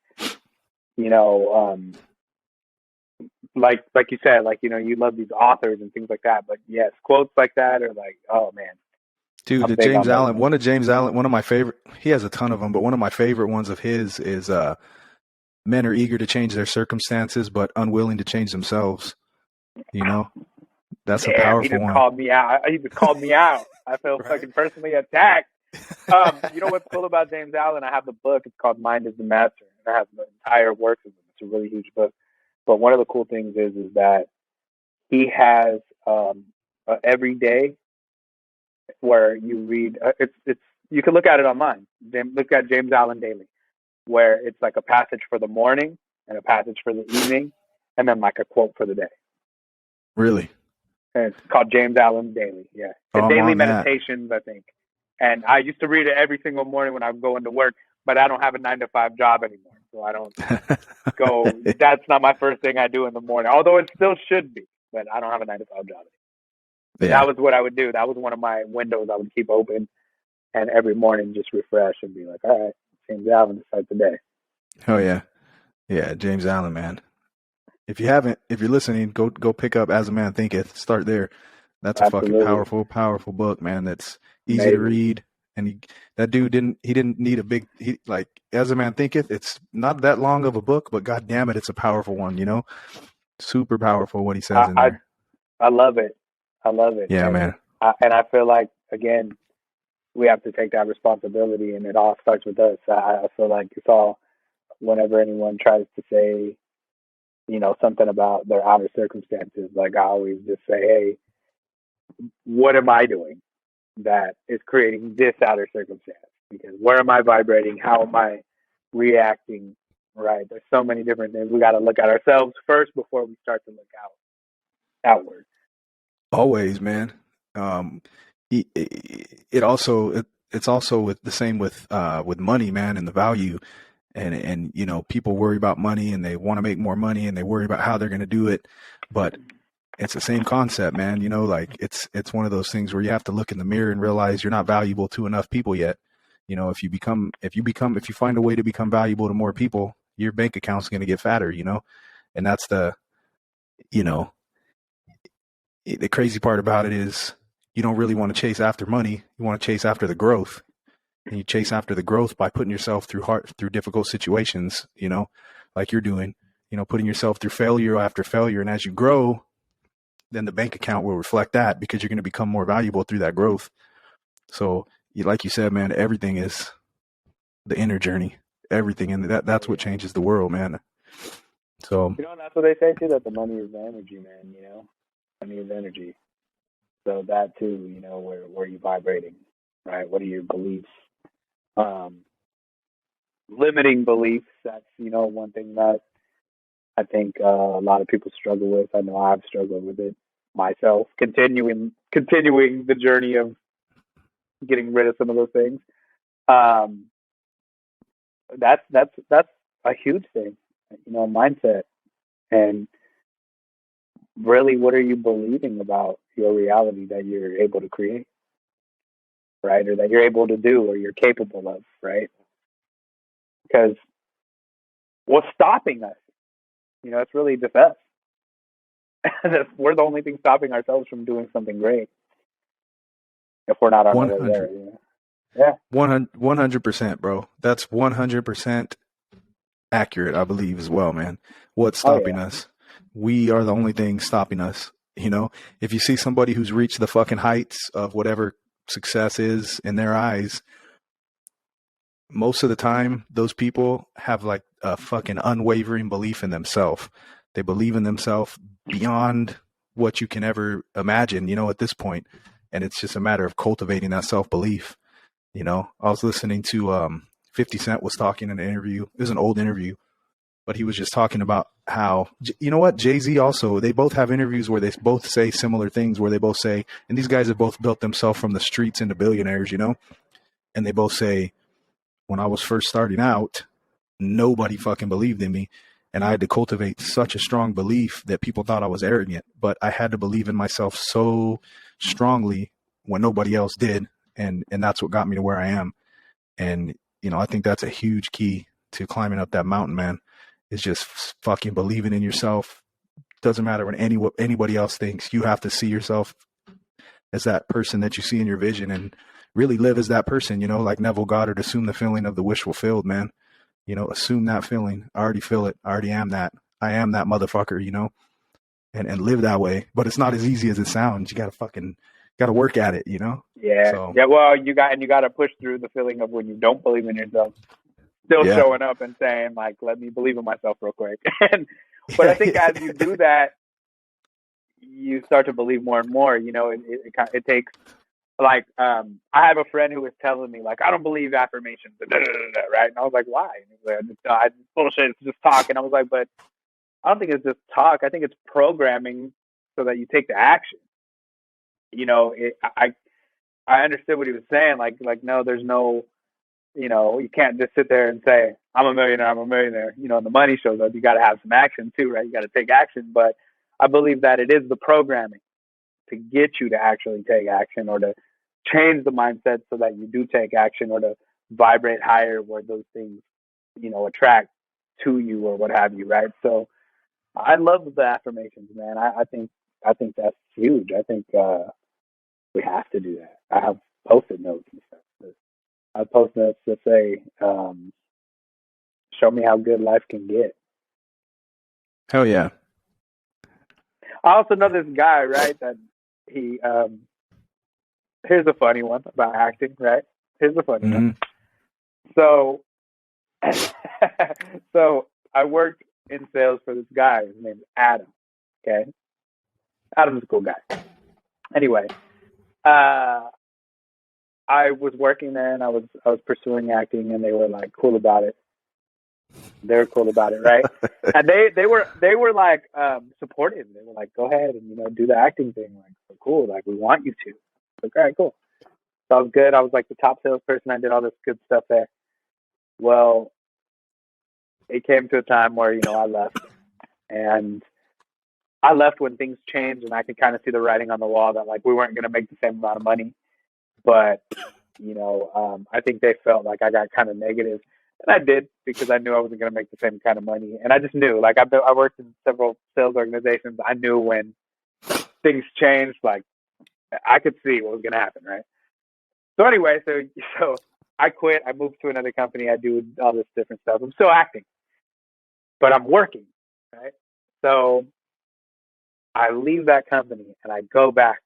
like you said, like, you love these authors and things like that. But yes, quotes like that are like, oh man. Dude, James Allen, one of my favorite, he has a ton of them, but one of my favorite ones of his is, men are eager to change their circumstances, but unwilling to change themselves. That's a powerful one. He just called me out. I feel fucking personally attacked. You know what's cool about James Allen? I have the book. It's called Mind is the Master. And I have the entire works of him. It's a really huge book. But one of the cool things is that he has every day where you read. You can look at it online. Look at James Allen Daily. where it's like a passage for the morning and a passage for the evening, and then like a quote for the day. Really? And it's called James Allen's Daily. Yeah. Oh, It's I'm Daily on that. Meditations, I think. And I used to read it every single morning when I'm going to work, but I don't have a 9-to-5 job anymore. So I don't go, that's not my first thing I do in the morning, although it still should be, but I don't have a 9-to-5 job. Yeah. That was what I would do. That was one of my windows I would keep open, and every morning just refresh and be like, all right, James Allen to start the day. Oh yeah. Yeah, James Allen, man. If you're listening, go pick up As a Man Thinketh. Start there. That's a Absolutely. fucking powerful, powerful book, man. That's easy Amazing. to read. And that dude didn't need like As a Man Thinketh. It's not that long of a book, but god damn it, it's a powerful one, you know? Super powerful what he says in there. I love it. I love it. Yeah, and man. I feel like, again, we have to take that responsibility, and it all starts with us. I feel like it's all, whenever anyone tries to say, something about their outer circumstances, like I always just say, hey, what am I doing that is creating this outer circumstance? Because where am I vibrating? How am I reacting? Right? There's so many different things. We got to look at ourselves first before we start to look outward. Always, man. It's also with the same with money, man, and the value. And people worry about money and they want to make more money and they worry about how they're going to do it, but it's the same concept, man. Like it's one of those things where you have to look in the mirror and realize you're not valuable to enough people yet. If you find a way to become valuable to more people, your bank account's going to get fatter, and that's the crazy part about it is you don't really want to chase after money. You want to chase after the growth. And you chase after the growth by putting yourself through difficult situations, like you're doing, putting yourself through failure after failure. And as you grow, then the bank account will reflect that because you're going to become more valuable through that growth. So like you said, man, everything is the inner journey, everything. And that's what changes the world, man. So, that's what they say too, that the money is the energy, man, money is energy. So that too, where you vibrating, right? What are your beliefs? Limiting beliefs, that's one thing that I think a lot of people struggle with. I know I've struggled with it myself, continuing the journey of getting rid of some of those things. That's a huge thing, mindset. And really, what are you believing about your reality that you're able to create, right? Or that you're able to do, or you're capable of, right? Because what's stopping us? It's really just us. We're the only thing stopping ourselves from doing something great. If we're not on our way there. Yeah. 100%, bro. That's 100% accurate, I believe, as well, man. What's stopping us? We are the only thing stopping us. If you see somebody who's reached the fucking heights of whatever success is in their eyes, most of the time, those people have like a fucking unwavering belief in themselves. They believe in themselves beyond what you can ever imagine, at this point. And it's just a matter of cultivating that self-belief. I was listening to 50 Cent was talking in an interview. It was an old interview, but he was just talking about how, Jay-Z also, they both have interviews where they both say similar things, where they both say, and these guys have both built themselves from the streets into billionaires, and they both say, when I was first starting out, nobody fucking believed in me. And I had to cultivate such a strong belief that people thought I was arrogant, but I had to believe in myself so strongly when nobody else did. And that's what got me to where I am. And, I think that's a huge key to climbing up that mountain, man, is just fucking believing in yourself. Doesn't matter what anybody else thinks. You have to see yourself as that person that you see in your vision and really live as that person, like Neville Goddard, assume the feeling of the wish fulfilled, man. Assume that feeling. I already feel it. I already am that. I am that motherfucker, and live that way. But it's not as easy as it sounds. You gotta work at it, Yeah. So, yeah. Well, you got to push through the feeling of when you don't believe in yourself, still showing up and saying like, let me believe in myself real quick. But I think as you do that, you start to believe more and more, it takes like I have a friend who was telling me like I don't believe affirmations, right? And I was like, why? And he was like, no, it's bullshit. It's just talk. And I was like, but I don't think it's just talk. I think it's programming so that you take the action. You know, I understood what he was saying. Like no, there's no, you know, you can't just sit there and say I'm a millionaire. I'm a millionaire. You know, and the money shows up. You got to have some action too, right? You got to take action. But I believe that it is the programming to get you to actually take action or to change the mindset so that you do take action or to vibrate higher where those things, you know, attract to you or what have you, right? So I love the affirmations, man. I think that's huge. I think we have to do that. I have post-it notes and stuff. I post notes that say, show me how good life can get. Hell yeah. I also know this guy, right, that he here's a funny one about acting, right? Here's a funny one. So so I worked in sales for this guy. His name's Adam. Okay. Adam's a cool guy. Anyway, I was working there and I was pursuing acting and they were like cool about it. They were cool about it, right? And they were like supportive. They were like, go ahead and, you know, do the acting thing. Like, so cool, like we want you to. Like, all right, cool. So I was good. I was like the top salesperson. I did all this good stuff there. Well, it came to a time where, you know, I left. And I left when things changed and I could kind of see the writing on the wall that like we weren't going to make the same amount of money. But, you know, I think they felt like I got kind of negative. And I did because I knew I wasn't going to make the same kind of money. And I just knew, like I worked in several sales organizations. I knew when things changed, like I could see what was going to happen, right? So anyway, so I quit. I moved to another company. I do all this different stuff. I'm still acting, but I'm working, right? So I leave that company and I go back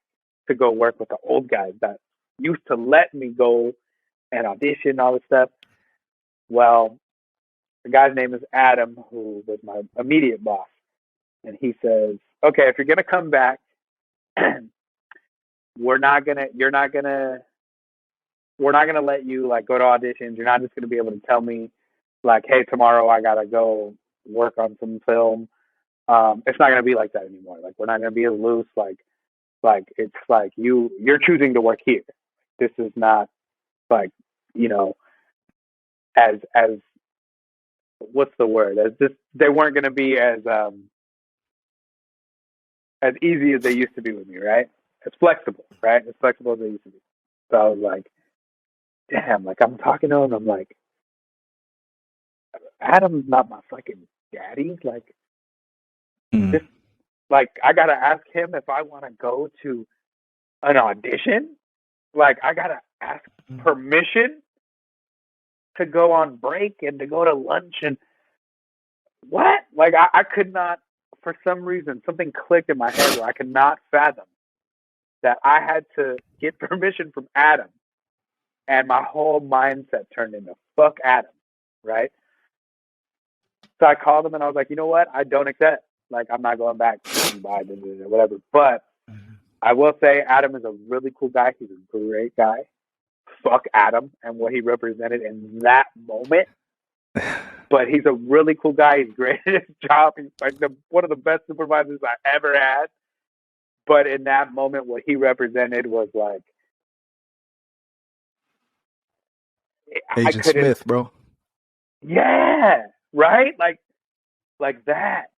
to go work with the old guys that used to let me go and audition, all this stuff. Well, the guy's name is Adam, who was my immediate boss. And he says, okay, if you're going to come back, we're not going to let you like go to auditions. You're not just going to be able to tell me like, hey, tomorrow I got to go work on some film. It's not going to be like that anymore. Like, we're not going to be as loose. Like it's like you're choosing to work here. This is not like, you know, as what's the word? As just they weren't going to be as easy as they used to be with me, right? As flexible, right? As flexible as they used to be. So I was like, damn, like I'm talking to him, I'm like, Adam's not my fucking daddy. Like, this, like I gotta ask him if I want to go to an audition. Like I gotta ask permission to go on break and to go to lunch and what? Like I could not, for some reason, something clicked in my head where I could not fathom that I had to get permission from Adam, and my whole mindset turned into fuck Adam, right? So I called him and I was like, you know what? I don't accept. Like, I'm not going back. Whatever. But I will say Adam is a really cool guy. He's a great guy. Fuck Adam and what he represented in that moment. But he's a really cool guy. He's great at his job. He's like one of the best supervisors I ever had. But in that moment, what he represented was like, Agent Smith, bro. Yeah, right? Like that.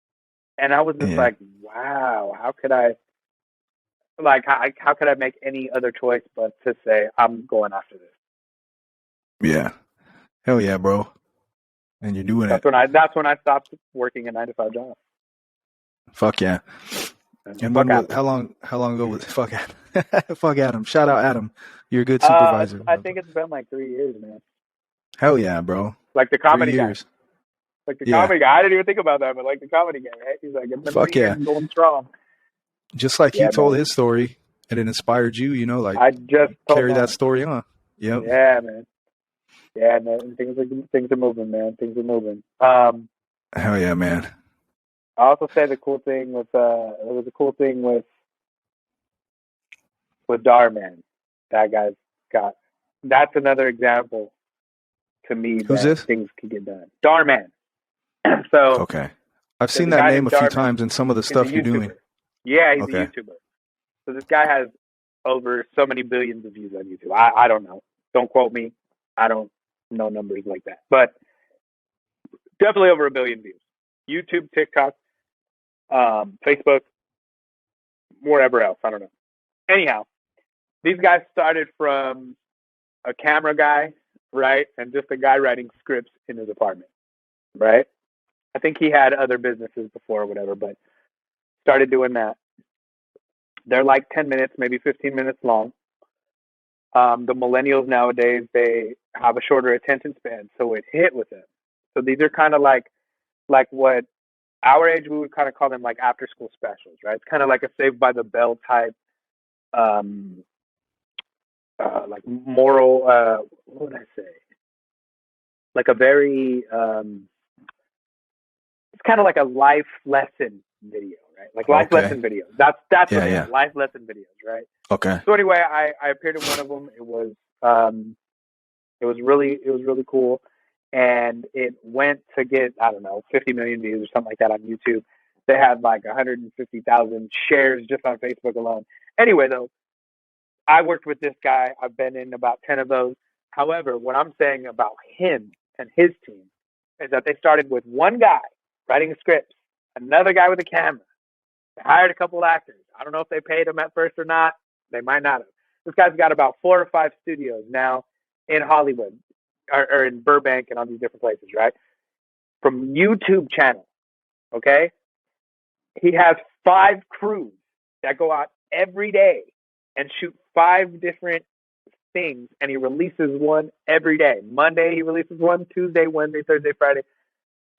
And I was just like, wow, how could I make any other choice but to say I'm going after this? Yeah. Hell yeah, bro. And you're doing That's when I stopped working a 9-to-5 job. Fuck yeah. And how long ago was fuck Adam? Fuck Adam. Shout out Adam. You're a good supervisor. I think it's been like 3 years, man. Hell yeah, bro. Like the comedy 3 years. guy. Like the comedy guy. I didn't even think about that, but like the comedy guy, right? He's like, it's been 3 years going strong. Just like he told his story and it inspired you, you know, like I just carry that story on. Yep. Yeah, man. Yeah, man. Things are moving, man. Things are moving. Hell yeah, man. I also say the cool thing with it was a cool thing with Darman. That guy's got. That's another example to me Who's that this? things can get done. Darman. So Okay. I've there's seen a that guy name named a few Darman. times in some of the He's a stuff you're YouTuber. doing. Yeah, he's Okay. a YouTuber. So this guy has over so many billions of views on YouTube. I don't know. Don't quote me. I don't know numbers like that. But definitely over 1 billion views. YouTube, TikTok, Facebook, wherever else. I don't know. Anyhow, these guys started from a camera guy, right? And just a guy writing scripts in his apartment, right? I think he had other businesses before or whatever, but started doing that. They're like 10 minutes, maybe 15 minutes long. The millennials nowadays, they have a shorter attention span, so it hit with them. So these are kind of like what our age we would kind of call them like after school specials, right? It's kind of like a Saved by the Bell type, like moral. What would I say? Like a very, it's kind of like a life lesson video, right? Like life lesson videos. That's what they are, life lesson videos, right? Okay. So anyway, I appeared in one of them. It was really cool, and it went to get, I don't know, 50 million views or something like that on YouTube. They had like 150,000 shares just on Facebook alone. Anyway, though, I worked with this guy. I've been in about 10 of those. However, what I'm saying about him and his team is that they started with one guy writing scripts, another guy with a camera. They hired a couple actors. I don't know if they paid him at first or not. They might not have. This guy's got about 4 or 5 studios now in Hollywood or in Burbank and all these different places, right? From YouTube channel, okay? He has 5 crews that go out every day and shoot 5 different things, and he releases one every day. Monday he releases one, Tuesday, Wednesday, Thursday, Friday.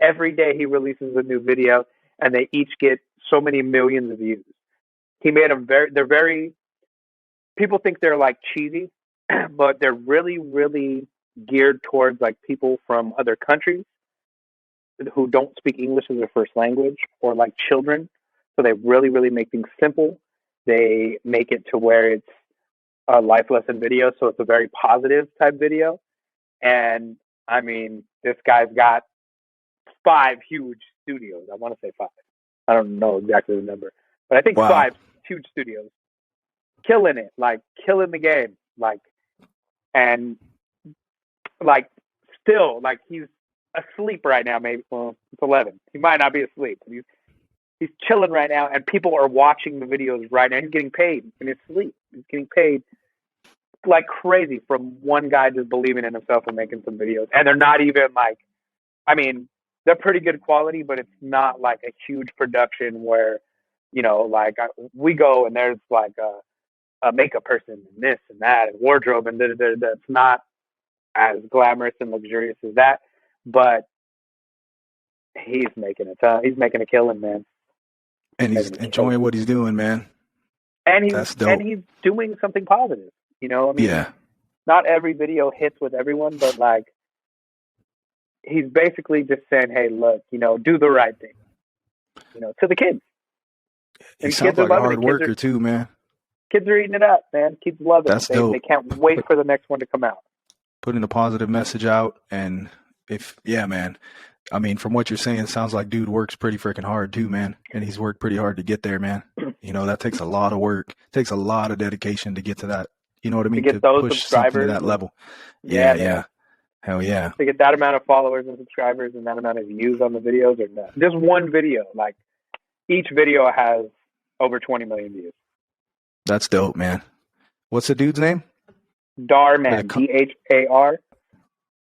Every day he releases a new video, and they each get so many millions of views. He made them they're very, people think they're like cheesy, but they're really, really geared towards like people from other countries who don't speak English as their first language, or like children. So they really, really make things simple. They make it to where it's a life lesson video, so it's a very positive type video. And I mean, this guy's got 5 huge studios. I want to say 5. I don't know exactly the number, but I think 5 huge studios. Killing it, like killing the game, like, and like still, like he's asleep right now. Maybe, well, it's 11. He might not be asleep. He's chilling right now, and people are watching the videos right now. He's getting paid in his sleep. He's getting paid like crazy from one guy just believing in himself and making some videos. And they're not even like, I mean, they're pretty good quality, but it's not like a huge production where, you know, like we go and there's like a makeup person and this and that and wardrobe and that's not as glamorous and luxurious as that. But he's making a killing, man. And he's enjoying what he's doing, man. And That's dope. he's doing something positive. You know, I mean, not every video hits with everyone, but like he's basically just saying, hey, look, you know, do the right thing, you know, to the kids. He sounds like a hard worker too, man. Kids are eating it up, man. Kids love it. That's dope. They can't wait for the next one to come out. Putting a positive message out. And man, I mean, from what you're saying, it sounds like dude works pretty freaking hard too, man. And he's worked pretty hard to get there, man. You know, that takes a lot of work. It takes a lot of dedication to get to that. You know what I mean? To get those push subscribers something to that level. Yeah. Hell yeah. To get that amount of followers and subscribers and that amount of views on the videos, or not. Just one video. Like each video has over 20 million views. That's dope, man. What's the dude's name? Darman.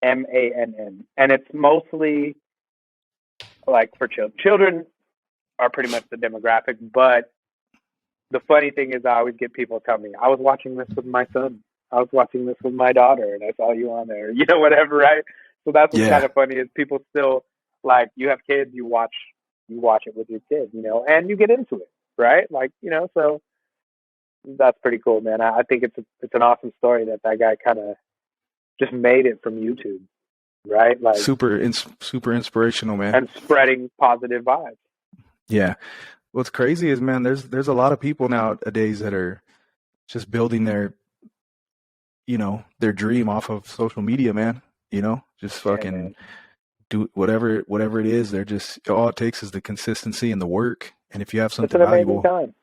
DHARMANN. And it's mostly like for children. Children are pretty much the demographic, but the funny thing is I always get people tell me, I was watching this with my son. I was watching this with my daughter and I saw you on there, you know, whatever, right? So that's what's kind of funny is people still, like, you have kids, you watch it with your kids, you know, and you get into it, right? Like, you know, so that's pretty cool, man. I think it's an awesome story that guy kind of just made it from YouTube, right? Like super inspirational, man. And spreading positive vibes. Yeah. What's crazy is, man, there's a lot of people nowadays that are just building their their dream off of social media, man. Just Yeah, fucking man. do whatever it is. They're just all it takes is the consistency and the work. And if you have It's something an amazing valuable, time.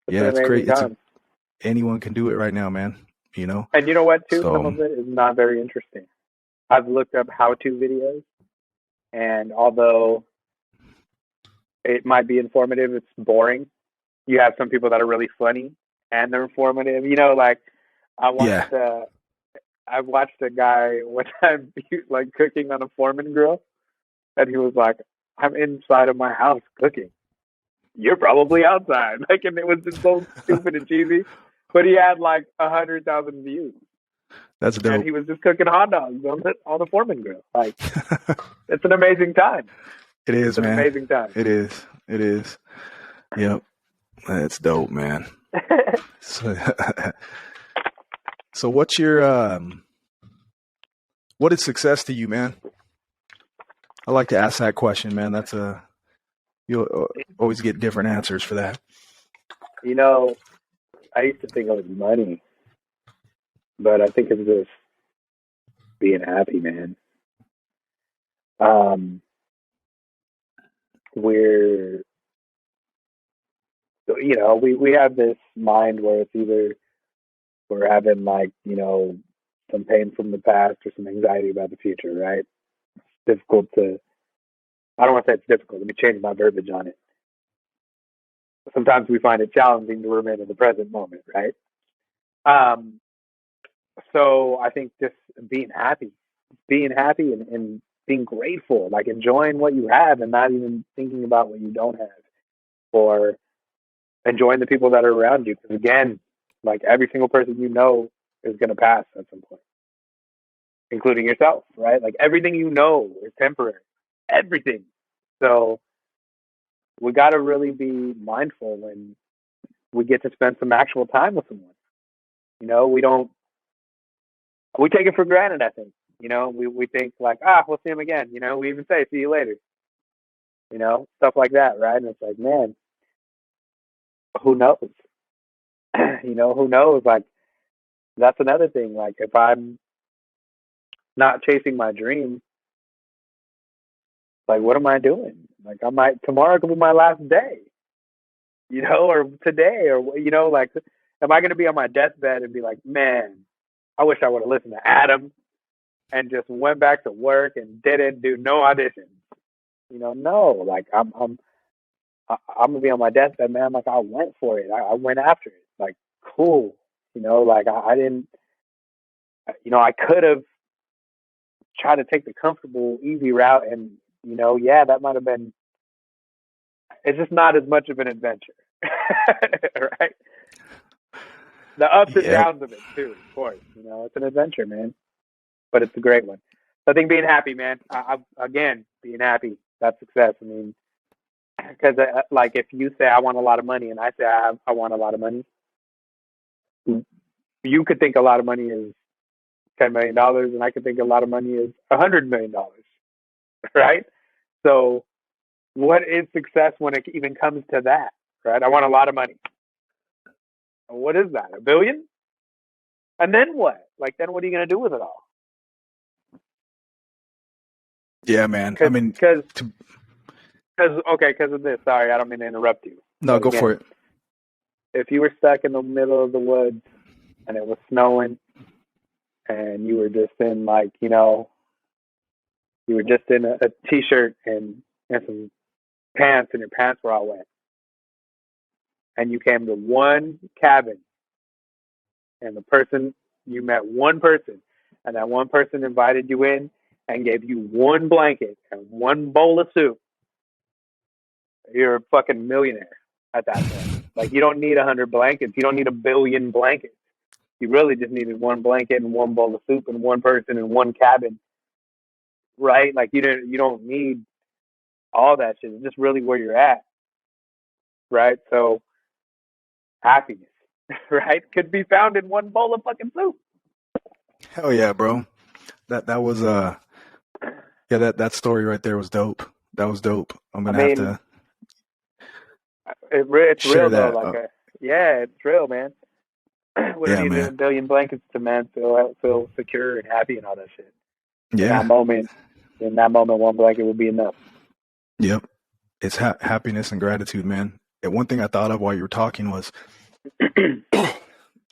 It's yeah, an it's amazing great. time. Anyone can do it right now, man. And you know what, too? Some So of it is not very interesting. I've looked up how-to videos, and although it might be informative, it's boring. You have some people that are really funny and they're informative. Like I yeah, watched I watched a guy one time like cooking on a Foreman grill, and he was like, "I'm inside of my house cooking. You're probably outside." Like, and it was just so stupid and cheesy, but he had like 100,000 views, that's and dope. he was just cooking hot dogs on the Foreman grill. Like, it's an amazing time. It It's is, an man. amazing time. It is. It is. Yep. That's dope, man. So, so what's your what is success to you, man? I like to ask that question, man. You'll always get different answers for that. I used to think it was money, but I think it's just being happy, man. Um, we're we have this mind where it's either we're having like some pain from the past or some anxiety about the future, right? It's difficult to. I don't want to say it's difficult. Let me change my verbiage on it. Sometimes we find it challenging to remain in the present moment, right? Um, so I think just being happy and being grateful, like enjoying what you have and not even thinking about what you don't have, or enjoying the people that are around you. Because again, like every single person is going to pass at some point, including yourself, right? Like everything is temporary, everything. So we got to really be mindful when we get to spend some actual time with someone. We don't, we take it for granted, I think. We think like, we'll see him again. We even say, see you later, stuff like that, right? And it's like, man, who knows? Who knows? Like, that's another thing. Like, if I'm not chasing my dream, like, what am I doing? Like, tomorrow could be my last day, or today, or, like, am I going to be on my deathbed and be like, man, I wish I would have listened to Adam and just went back to work and didn't do no auditions? No, like, I'm gonna be on my deathbed, man. Like, I went for it. I went after it. Like, cool. Like I didn't. I could have tried to take the comfortable, easy route, and yeah, that might have been. It's just not as much of an adventure, right? The ups and Yep. downs of it too, of course. It's an adventure, man, but it's a great one. So I think being happy, man. Again, being happy, that's success. I mean, because like if you say I want a lot of money, and I say I want a lot of money, you could think a lot of money is $10 million, and I could think a lot of money is $100 million, right? So, what is success when it even comes to that, right? I want a lot of money. What is that? A billion? And then what? Like, then what are you going to do with it all? Yeah, man. I mean, Because of this. Sorry, I don't mean to interrupt you. no, But go for again, it. if you were stuck in the middle of the woods and it was snowing, and you were just in you were just in a t-shirt and some pants, and your pants were all wet, and you came to one cabin, and you met one person, and that one person invited you in and gave you one blanket and one bowl of soup, you're a fucking millionaire at that point. Like, you don't need 100 blankets. You don't need a billion blankets. You really just needed one blanket and one bowl of soup and one person and one cabin, right? Like, you don't need all that shit. It's just really where you're at, right? So happiness, right, could be found in one bowl of fucking soup. Hell yeah, bro. That was yeah, that story right there was dope. That was dope. I'm I gonna have mean, to it's share real though. that. Like, yeah, it's real, man. We don't Yeah, need a man. billion blankets to man feel secure and happy and all that shit. Yeah. In that moment, one blanket will be enough. Yep. It's happiness and gratitude, man. And one thing I thought of while you were talking was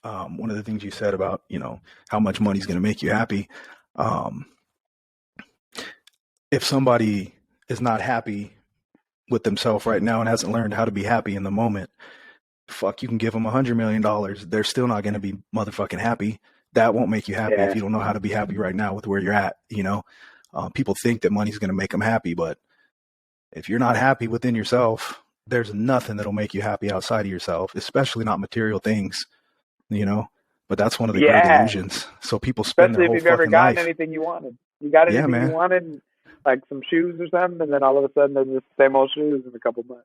one of the things you said about, how much money's going to make you happy. Um, if somebody is not happy with themselves right now and hasn't learned how to be happy in the moment, fuck, you can give them $100 million. They're still not going to be motherfucking happy. That won't make you happy if Yeah, you don't know how to be happy right now with where you're at. People think that money's going to make them happy, but if you're not happy within yourself, there's nothing that'll make you happy outside of yourself, especially not material things, you know. But that's one of the great yeah. illusions. So people spend their Especially if whole you've ever fucking gotten life. anything you wanted. You got Yeah, anything you man. wanted, like some shoes or something, and then all of a sudden they're just the same old shoes in a couple months.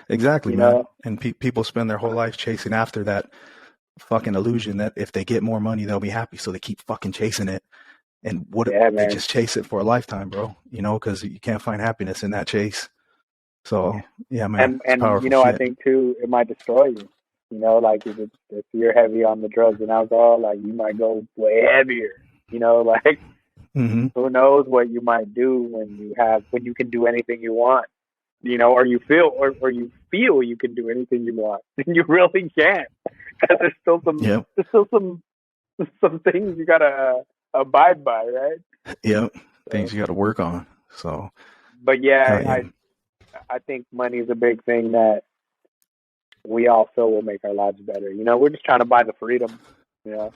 Exactly, You man. know? And people spend their whole life chasing after that fucking illusion that if they get more money, they'll be happy. So they keep fucking chasing it. And Yeah, they man. just chase it for a lifetime, bro, because you can't find happiness in that chase. So, yeah, man, it's And powerful I shit. think too, it might destroy you. Like if you're heavy on the drugs and alcohol, like you might go way heavier. Like Mm-hmm. who knows what you might do when you can do anything you want. Or you feel you can do anything you want, and you really can't. Because Yep. there's still some things you gotta abide by, right? Yep. So, Things you got to work on. So, but hell yeah, yeah. I think money is a big thing that we all feel will make our lives better. We're just trying to buy the freedom. I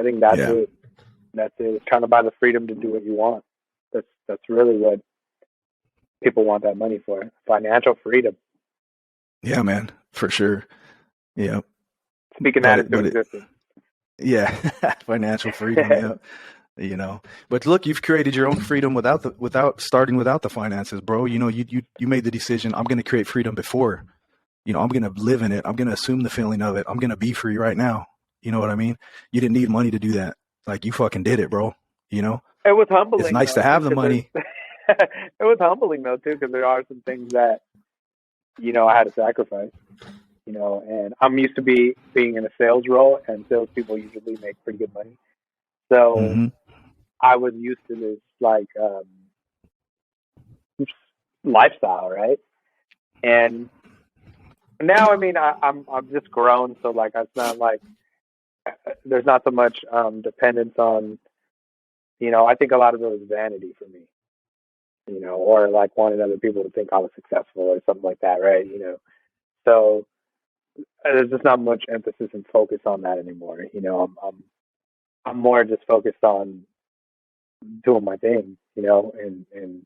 think that's Yeah. it. That's it. It's trying to buy the freedom to do what you want. That's really what people want that money for. Financial freedom. Yeah, man, for sure. Yeah. Speaking that into existence. Yeah, financial freedom. Yeah. But look, you've created your own freedom without starting without the finances, bro. You made the decision. I'm going to create freedom before, I'm going to live in it. I'm going to assume the feeling of it. I'm going to be free right now. You know what I mean? You didn't need money to do that. Like you fucking did it, bro. It was It's humbling nice to though. have the money. It was humbling though too, because there are some things that I had to sacrifice. And I'm used to being in a sales role, and salespeople usually make pretty good money. So Mm-hmm. I was used to this lifestyle, right? And now, I mean, I'm just grown, so like it's not like there's not so much dependence on. I think a lot of it was vanity for me. Or like wanting other people to think I was successful or something like that, right? So there's just not much emphasis and focus on that anymore. I'm more just focused on doing my thing, and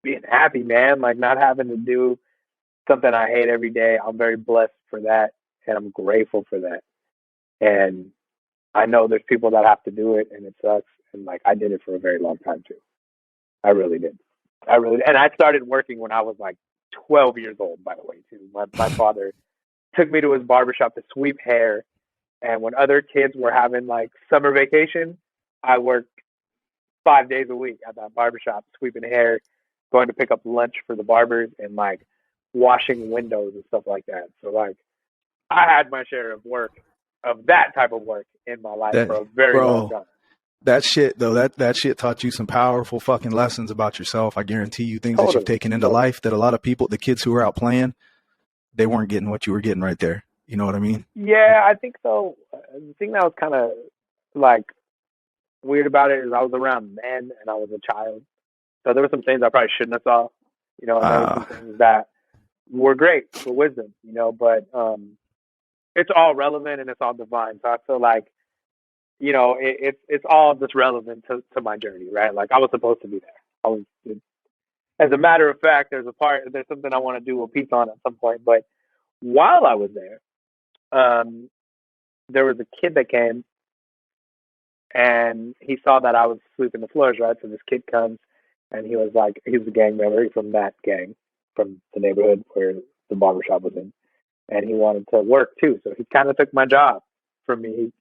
being happy, man. Like not having to do something I hate every day. I'm very blessed for that, and I'm grateful for that. And I know there's people that have to do it, and it sucks. And like I did it for a very long time too. I really did. And I started working when I was like 12 years old. By the way, too. My father took me to his barbershop to sweep hair. And when other kids were having like summer vacation, I worked 5 days a week at that barbershop, sweeping hair, going to pick up lunch for the barbers, and like washing windows and stuff like that. So like I had my share of work, of that type of work in my life That, for a very long bro, time. that shit though, that shit taught you some powerful fucking lessons about yourself. I guarantee you things that you've taken into life that a lot of people, the kids who were out playing, they weren't getting what you were getting right there. You know what I mean? Yeah, I think so. The thing that was kind of like weird about it is I was around men and I was a child. So there were some things I probably shouldn't have saw, and there were some things that were great for wisdom, but it's all relevant and it's all divine. So I feel like, it's all just relevant to my journey, right? Like I was supposed to be there. As a matter of fact, there's something I want to do a piece on at some point. But while I was there, there was a kid that came and he saw that I was sweeping the floors, right? So this kid comes and he was a gang member from that gang, from the neighborhood where the barbershop was in. And he wanted to work too. So he kind of took my job from me.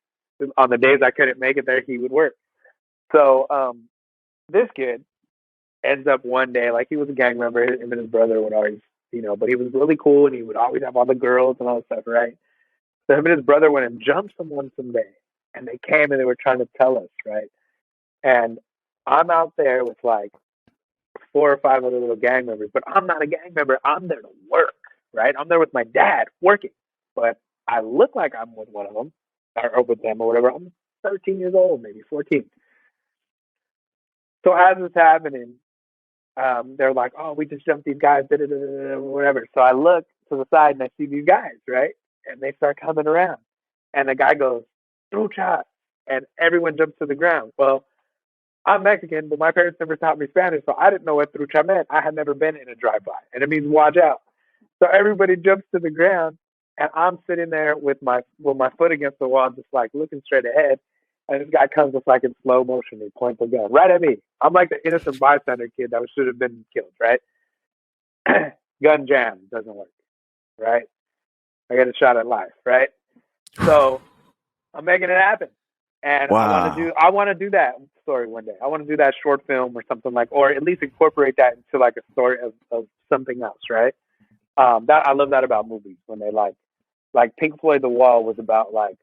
On the days I couldn't make it there, he would work. So this kid ends up one day, like he was a gang member, him and his brother would always, but he was really cool and he would always have all the girls and all that stuff, right? So him and his brother went and jumped someone someday, and they came and they were trying to tell us, right? And I'm out there with like 4 or 5 other little gang members, but I'm not a gang member. I'm there to work, right? I'm there with my dad working, but I look like I'm with one of them or with them or whatever. I'm 13 years old, maybe 14. So as it's happening, they're like, "Oh, we just jumped these guys, da, da, da, da, da, whatever." So I look to the side and I see these guys, right? And they start coming around, and the guy goes, "Trucha," and everyone jumps to the ground. Well, I'm Mexican, but my parents never taught me Spanish, so I didn't know what trucha meant. I had never been in a drive-by, and it means watch out. So everybody jumps to the ground, and I'm sitting there with my foot against the wall, just like looking straight ahead. And this guy comes just like in slow motion. He points a gun right at me. I'm like the innocent bystander kid that should have been killed, right? Gun jam doesn't work, right? I get a shot at life, right? So I'm making it happen. And Wow. I want to do that story one day. I want to do that short film or something like, or at least incorporate that into like a story of something else, right? That I love that about movies when they like Pink Floyd The Wall was about like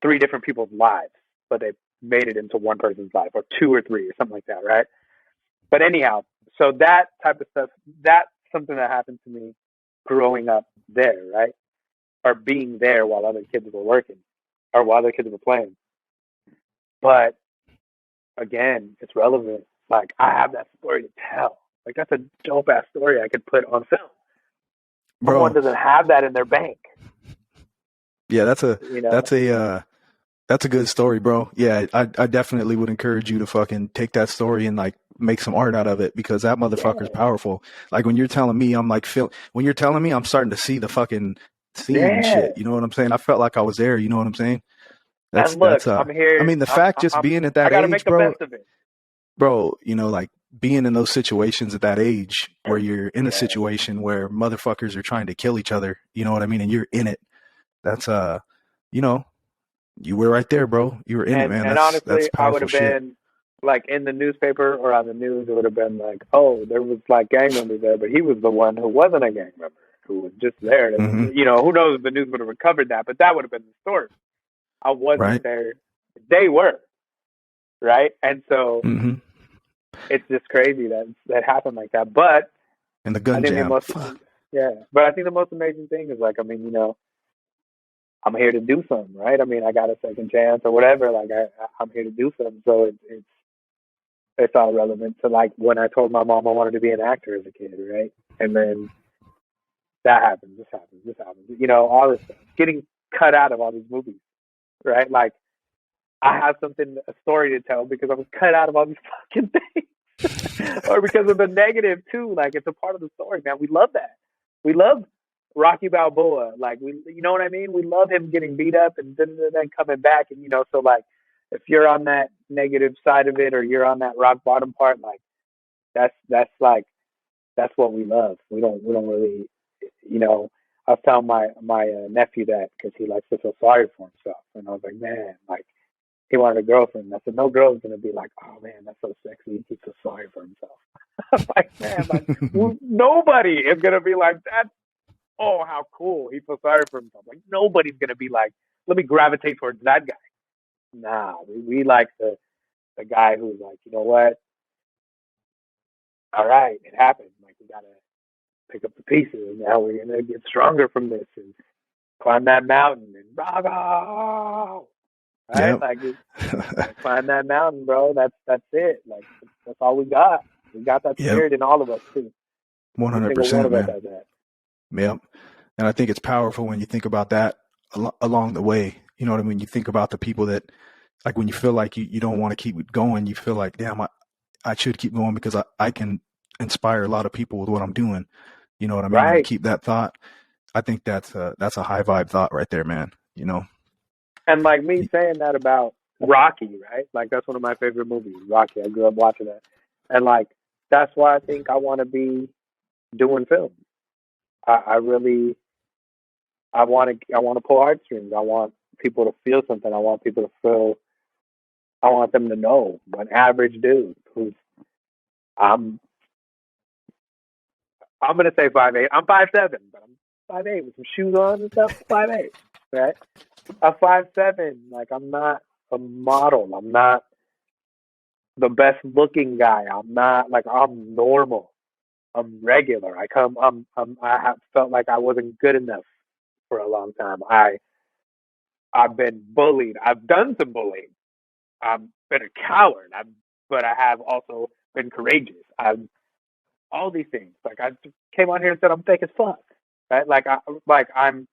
3 different people's lives, but they made it into one person's life, or 2 or 3 or something like that, right? But anyhow, so that type of stuff, that's something that happened to me growing up there, right? Or being there while other kids were working or while other kids were playing. But again, it's relevant. Like I have that story to tell. Like that's a dope ass story I could put on film. Someone Bro. doesn't have that in their bank, Yeah, you know? that's a good story, bro. Yeah, I definitely would encourage you to fucking take that story and like make some art out of it because that motherfucker's Yeah, powerful. Like when you're telling me, I'm like when you're telling me, I'm starting to see the fucking scene and yeah. shit. You know what I'm saying? I felt like I was there. You know what I'm saying? And look, I'm I here. mean, the fact just being at I that got to make age, the bro, best of it. you know, like being in those situations at that age where you're in a Yeah. situation where motherfuckers are trying to kill each other. You know what I mean? And you're in it. That's you know, you were right there, bro. You were in it, man. And That's honestly, I would powerful have shit. been like in the newspaper or on the news. It would have been like, oh, there was like gang members there, but he was the one who wasn't a gang member, who was just there. Hmm. You know, who knows if the news would have recovered that, but that would have been the story. I wasn't Right. there. They were, right? And so Hmm. it's just crazy that that happened like that. But And the I gun think the jam. most, Fuck. yeah. But I think the most amazing thing is like, I mean, you know, I'm here to do something, right? I mean, I got a second chance or whatever. Like, I'm here to do something. So it's all relevant to like when I told my mom I wanted to be an actor as a kid, right? And then that happens, this happens. You know, all this stuff. Getting cut out of all these movies, right? Like, I have a story to tell because I was cut out of all these fucking things, or because of the negative too. Like it's a part of the story, man. We love that. We love Rocky Balboa. Like you know what I mean. We love him getting beat up and then coming back, and you know, so like if you're on that negative side of it, or you're on that rock bottom part, like that's like that's what we love. We don't really, you know. I was telling my nephew that because he likes to feel sorry for himself, and I was like, man, like he wanted a girlfriend. I said, no girl's gonna be like, oh man, that's so sexy. He feels sorry for himself. I'm like, man, like nobody is gonna be like that. Oh, how cool. He feels sorry for himself. Like nobody's gonna be like, let me gravitate towards that guy. Nah, we like the guy who's like, you know what? All right, it happened. Like we gotta pick up the pieces, and now we're gonna get stronger from this and climb that mountain and bravo. Right? Yep. Like climb that mountain, bro. That's it. Like that's all we got. We got that Yep. spirit in all of us too. Every single one 100%, of us man. has that. Yep. And I think it's powerful when you think about that along the way. You know what I mean? You think about the people that, like, when you feel like you don't want to keep going, you feel like, damn, I should keep going because I can inspire a lot of people with what I'm doing. You know what I mean? And to Right. keep that thought, I think that's a high vibe thought right there, man. You know? And like me saying that about Rocky, right? Like that's one of my favorite movies, Rocky. I grew up watching that. And like that's why I think I want to be doing film. I really I want to pull heartstrings. I want people to feel something. I want people to feel I want them to know an average dude who's I'm I'm gonna say 5'8". I'm 5'7", but I'm 5'8" with some shoes on and stuff. 5'8", right? I'm 5'7". Like, I'm not a model. I'm not the best looking guy. I'm not like, I'm normal. I'm regular. I have felt like I wasn't good enough for a long time. I've been bullied. I've done some bullying. I've been a coward. But I have also been courageous. I've all these things. Like, I came on here and said I'm fake as fuck, right? I'm.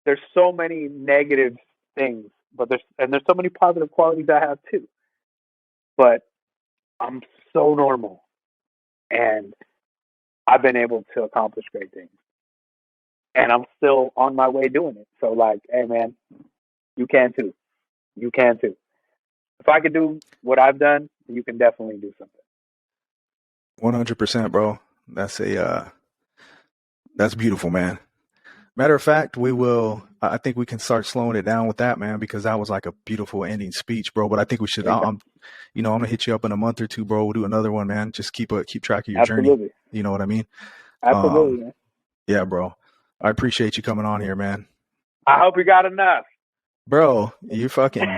There's so many negative things, but there's so many positive qualities I have too. But I'm so normal, and I've been able to accomplish great things, and I'm still on my way doing it. So, like, hey man, you can too. You can too. If I could do what I've done, you can definitely do something. 100%, bro. That's beautiful, man. Matter of fact, I think we can start slowing it down with that, man, because that was like a beautiful ending speech, bro. But I think we should, I'm going to hit you up in a month or two, bro. We'll do another one, man. Just keep track of your Absolutely. journey. You know what I mean? Absolutely, man. Yeah, bro. I appreciate you coming on here, man. I hope you got enough. Bro, you fucking,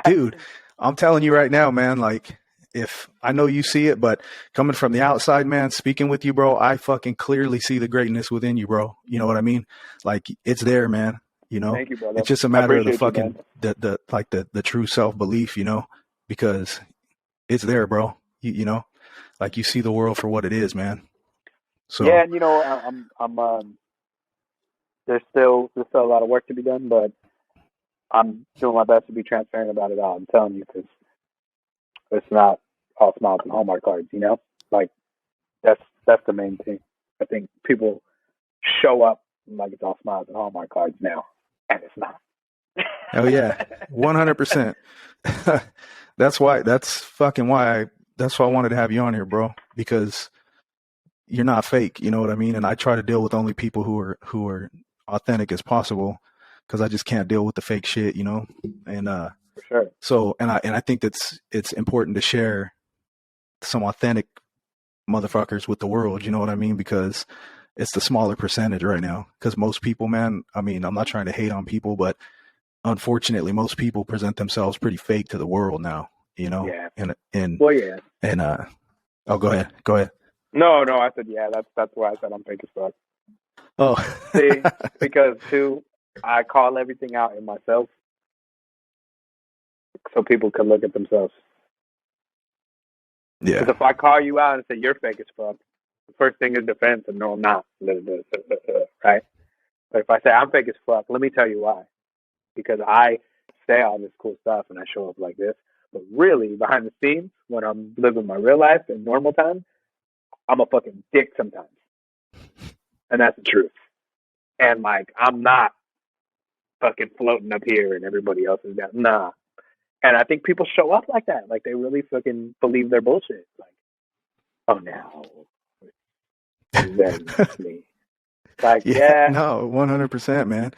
dude, I'm telling you right now, man, like, if I know you see it, but coming from the outside, man, speaking with you, bro, I fucking clearly see the greatness within you, bro. You know what I mean? Like, it's there, man. You know, Thank you, brother. it's just a matter of the appreciate you, fucking, the true self-belief, you know, because it's there, bro. You know, like, you see the world for what it is, man. So yeah, and you know, I'm there's still a lot of work to be done, but I'm doing my best to be transparent about it all. I'm telling you, because it's not all smiles and Hallmark cards, you know? Like, that's the main thing. I think people show up like it's all smiles and Hallmark cards now, and it's not. hell yeah, 100%. That's why I wanted to have you on here, bro, because you're not fake. You know what I mean? And I try to deal with only people who are authentic as possible, because I just can't deal with the fake shit, you know? And For sure. so, and I think it's important to share some authentic motherfuckers with the world, you know what I mean? Because it's the smaller percentage right now. Because most people, man, I mean, I'm not trying to hate on people, but unfortunately, most people present themselves pretty fake to the world now, you know? Yeah. And Well, yeah. And oh, go ahead. No, I said yeah. That's why I said I'm fake as fuck. Oh, See, because too, I call everything out in myself, so people can look at themselves. yeah, Because if I call you out and say you're fake as fuck, the first thing is defense, and no, I'm not. Right? But if I say I'm fake as fuck, let me tell you why. Because I say all this cool stuff and I show up like this, but really behind the scenes, when I'm living my real life in normal time, I'm a fucking dick sometimes, and that's the truth. And like, I'm not fucking floating up here and everybody else is down. Nah. And I think people show up like that. Like, they really fucking believe their bullshit. Like, oh no, that's me. Like, yeah. no, 100%, man.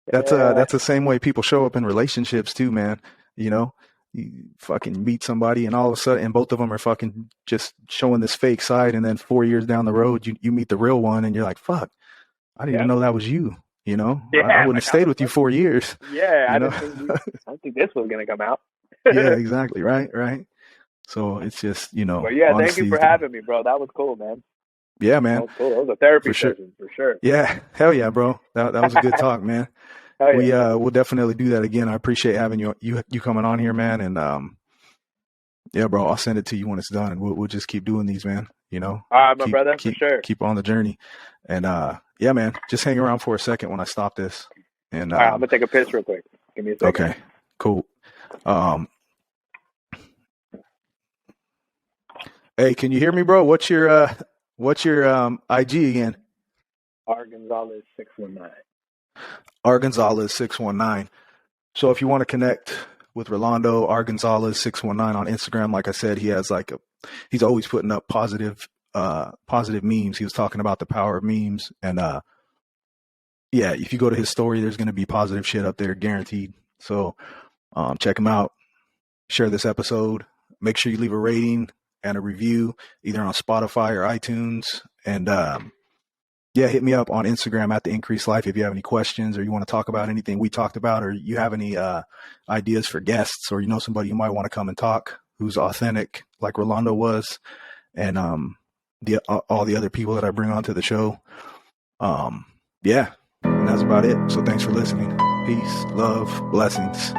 That's Yeah. that's the same way people show up in relationships too, man. You know, you fucking meet somebody and all of a sudden, and both of them are fucking just showing this fake side, and then 4 years down the road, you meet the real one, and you're like, fuck, I didn't even know that was you. You know, Yeah, I wouldn't have stayed with you 4 years. Yeah, you know? I didn't think this was gonna come out. Yeah, exactly. Right. So it's just, you know. But yeah, thank you for having me, bro. That was cool, man. Yeah, man. That was cool. That was a therapy For sure. session, for sure. Yeah, hell yeah, bro. That was a good talk, man. Yeah. We'll definitely do that again. I appreciate having you coming on here, man. And yeah, bro, I'll send it to you when it's done, and we'll just keep doing these, man. You know, all right, my brother, for sure. Keep on the journey, and yeah, man, just hang around for a second when I stop this. And all right, I'm gonna take a piss real quick. Give me a second. Okay, cool. Hey, can you hear me, bro? What's your IG again? R Gonzalez 619. R Gonzalez 619. So if you want to connect with Rolando, R Gonzalez 619 on Instagram, like I said, he has he's always putting up positive memes. He was talking about the power of memes, and yeah, if you go to his story, there's going to be positive shit up there, guaranteed. So check him out. Share this episode. Make sure you leave a rating and a review, either on Spotify or iTunes. And yeah, hit me up on Instagram at the Increased Life if you have any questions or you want to talk about anything we talked about, or you have any ideas for guests, or you know somebody you might want to come and talk who's authentic like Rolando was, and all the other people that I bring onto the show. Yeah, and that's about it. So thanks for listening. Peace, love, blessings.